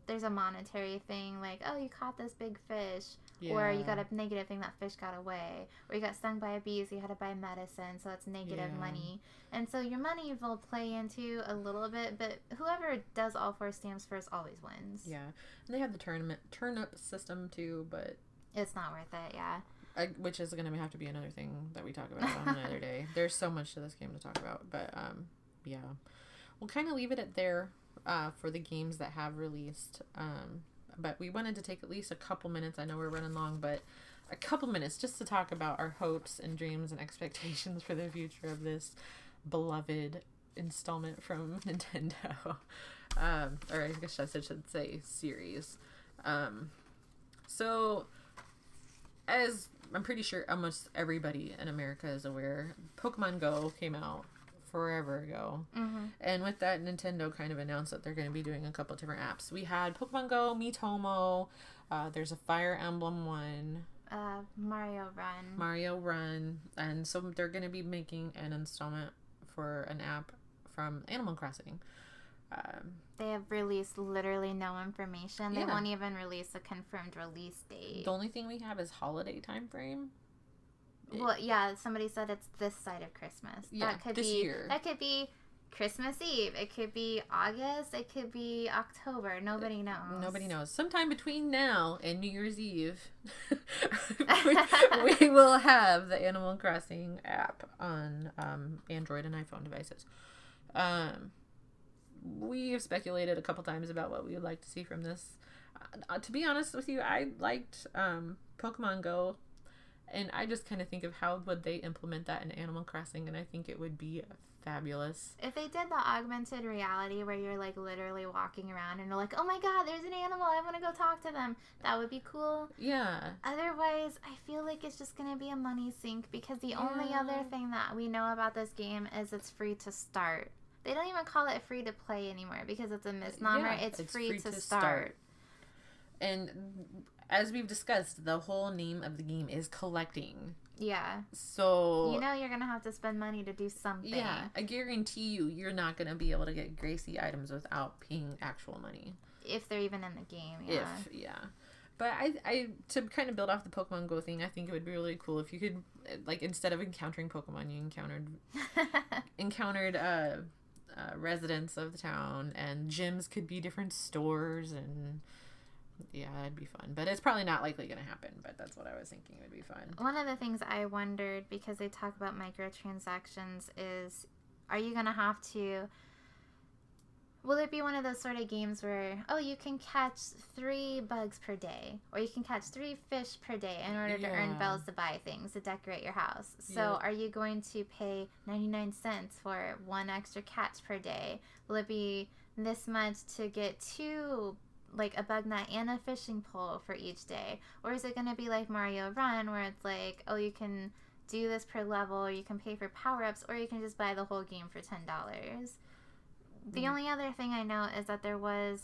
there's a monetary thing, like, oh, you caught this big fish, or you got a negative thing, that fish got away, or you got stung by a bee, so you had to buy medicine, so that's negative money. And so your money will play into a little bit, but whoever does all 4 stamps first always wins. Yeah, and they have the turnip system too, but it's not worth it. Yeah. Which is going to have to be another thing that we talk about on another day. There's so much to this game to talk about, but yeah, we'll kind of leave it at there for the games that have released. But we wanted to take at least a couple minutes. I know we're running long, but a couple minutes just to talk about our hopes and dreams and expectations for the future of this beloved installment from Nintendo. Or I guess I should say series. So, as I'm pretty sure almost everybody in America is aware, Pokemon Go came out forever ago. And with that, Nintendo kind of announced that they're going to be doing a couple different apps. We had Pokemon Go, Miitomo, there's a Fire Emblem one. Mario Run. And so they're going to be making an installment for an app from Animal Crossing. They have released literally no information. They won't even release a confirmed release date. The only thing we have is holiday time frame. Well, yeah, somebody said it's this side of Christmas. Yeah, that could this year. That could be Christmas Eve. It could be August. It could be October. Nobody knows. Sometime between now and New Year's Eve, we will have the Animal Crossing app on Android and iPhone devices. We have speculated a couple times about what we would like to see from this. To be honest with you, I liked Pokemon Go, and I just kind of think of how would they implement that in Animal Crossing, and I think it would be fabulous. If they did the augmented reality where you're, like, literally walking around and you're like, oh my god, there's an animal, I want to go talk to them, that would be cool. Yeah. Otherwise, I feel like it's just going to be a money sink, because the only other thing that we know about this game is it's free to start. They don't even call it free to play anymore because it's a misnomer. It's free to start. And as we've discussed, the whole name of the game is collecting. Yeah. So you know you're going to have to spend money to do something. Yeah. I guarantee you're not going to be able to get Gracie items without paying actual money. If they're even in the game, yeah. But I to kind of build off the Pokemon Go thing, I think it would be really cool if you could, like, instead of encountering Pokemon, you encountered residents of the town, and gyms could be different stores, and yeah, it'd be fun. But it's probably not likely going to happen, but that's what I was thinking would be fun. One of the things I wondered, because they talk about microtransactions, is are you going to have to... Will it be one of those sort of games where, oh, you can catch 3 bugs per day, or you can catch 3 fish per day in order to earn bells to buy things to decorate your house? So are you going to pay 99 cents for 1 extra catch per day? Will it be this much to get 2, like a bug net and a fishing pole for each day? Or is it going to be like Mario Run, where it's like, oh, you can do this per level, or you can pay for power-ups, or you can just buy the whole game for $10? The only other thing I know is that there was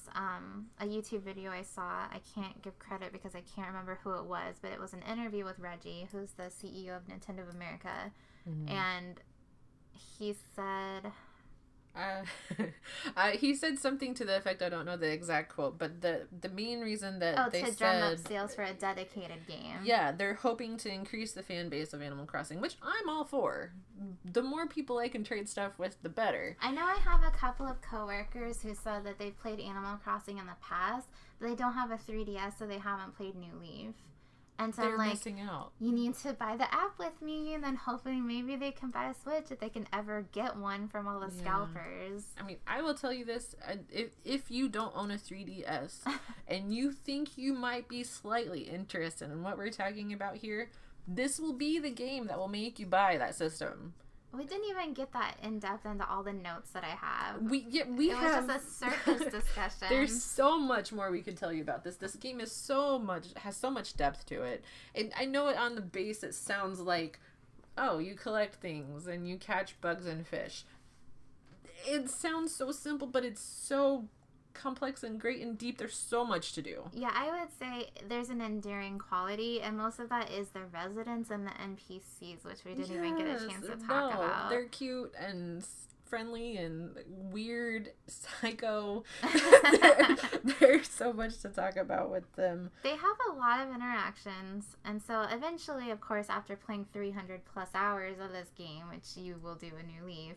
a YouTube video I saw. I can't give credit because I can't remember who it was, but it was an interview with Reggie, who's the CEO of Nintendo of America. And he said, He said something to the effect, I don't know the exact quote, but the main reason that they to said... drum up sales for a dedicated game. Yeah, they're hoping to increase the fan base of Animal Crossing, which I'm all for. The more people I can trade stuff with, the better. I know I have a couple of coworkers who said that they've played Animal Crossing in the past, but they don't have a 3DS, so they haven't played New Leaf. And so They're I'm like, missing out. You need to buy the app with me, and then hopefully maybe they can buy a Switch if they can ever get one from all the scalpers. I mean, I will tell you this, if you don't own a 3DS and you think you might be slightly interested in what we're talking about here, this will be the game that will make you buy that system. We didn't even get that in depth into all the notes that I have. It was just a surface discussion. There's so much more we could tell you about this. This game has so much depth to it. And I know it on the base it sounds like, oh, you collect things and you catch bugs and fish. It sounds so simple, but it's so complex and great and deep. There's so much to do. Yeah, I would say there's an endearing quality, and most of that is the residents and the NPCs, which we didn't even get a chance to talk about. They're cute and friendly and weird, psycho. There's so much to talk about with them. They have a lot of interactions, and so eventually, of course, after playing 300 plus hours of this game, which you will do a New Leaf,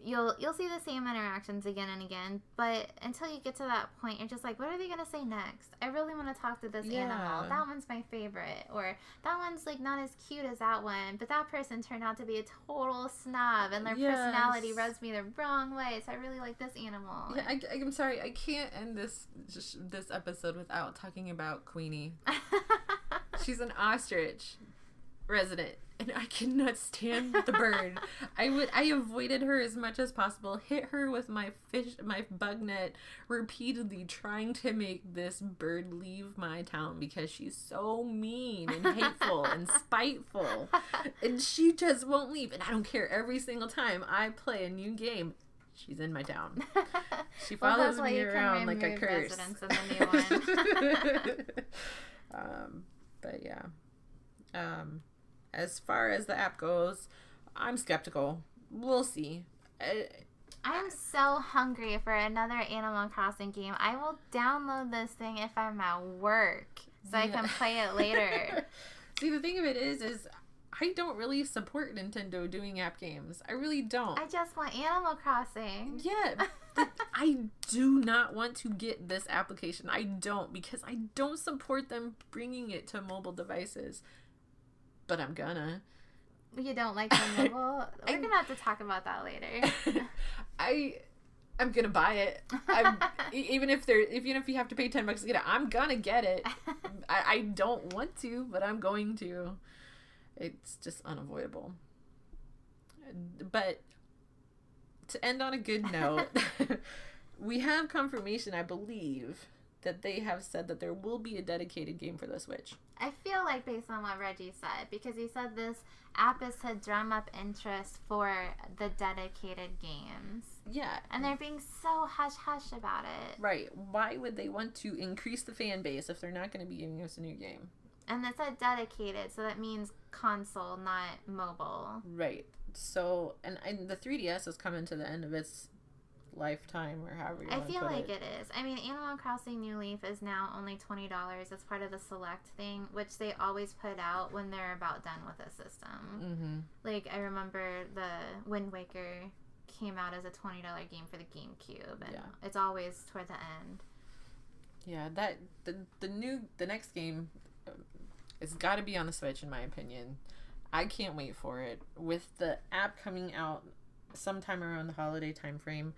You'll see the same interactions again and again, but until you get to that point, you're just like, what are they gonna say next? I really want to talk to this animal. That one's my favorite, or that one's like not as cute as that one, but that person turned out to be a total snob, and their personality rubs me the wrong way. So I really like this animal. Yeah, I'm sorry, I can't end this episode without talking about Queenie. She's an ostrich resident, and I cannot stand the bird. I avoided her as much as possible, hit her with my bug net repeatedly, trying to make this bird leave my town because she's so mean and hateful and spiteful, and she just won't leave. And I don't care, every single time I play a new game, she's in my town. She follows me around like a curse. In the new one. But yeah. As far as the app goes, I'm skeptical. We'll see. I'm so hungry for another Animal Crossing game. I will download this thing if I'm at work so I can play it later. See, the thing of it is I don't really support Nintendo doing app games. I really don't. I just want Animal Crossing. Yeah. I do not want to get this application. I don't, because I don't support them bringing it to mobile devices. But I'm gonna. You don't like the mobile? We're gonna have to talk about that later. I'm gonna buy it. Even if you have to pay $10 to get it, I'm gonna get it. I don't want to, but I'm going to. It's just unavoidable. But to end on a good note, we have confirmation, I believe, that they have said that there will be a dedicated game for the Switch. I feel like based on what Reggie said, because he said this app is to drum up interest for the dedicated games. Yeah. And they're being so hush-hush about it. Right. Why would they want to increase the fan base if they're not going to be giving us a new game? And it said dedicated, so that means console, not mobile. Right. So, and the 3DS is coming to the end of its lifetime, or however you want to put it. I feel like it is. I mean, Animal Crossing New Leaf is now only $20 as part of the Select thing, which they always put out when they're about done with a system. Mm-hmm. Like, I remember the Wind Waker came out as a $20 game for the GameCube, and it's always toward the end. Yeah, that the next game, it's got to be on the Switch, in my opinion. I can't wait for it. With the app coming out sometime around the holiday time frame,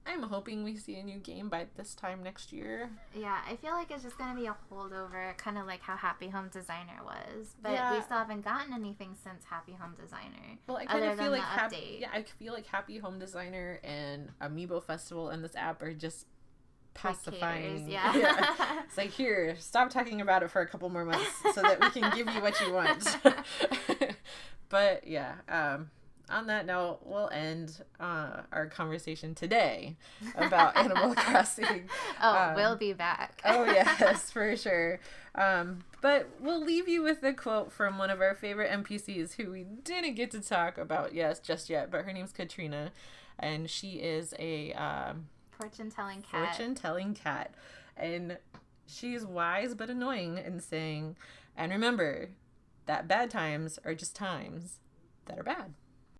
I'm hoping we see a new game by this time next year. Yeah, I feel like it's just going to be a holdover, kind of like how Happy Home Designer was. But we still haven't gotten anything since Happy Home Designer. Well, I kind of feel like I feel like Happy Home Designer and Amiibo Festival and this app are just pacifying. It's like, here, stop talking about it for a couple more months so that we can give you what you want. But yeah, on that note, we'll end our conversation today about Animal Crossing. We'll be back. Oh, yes, for sure. But we'll leave you with a quote from one of our favorite NPCs who we didn't get to talk about just yet, but her name's Katrina, and she is a fortune-telling cat. Fortune-telling cat. And she's wise but annoying in saying, and remember that bad times are just times that are bad.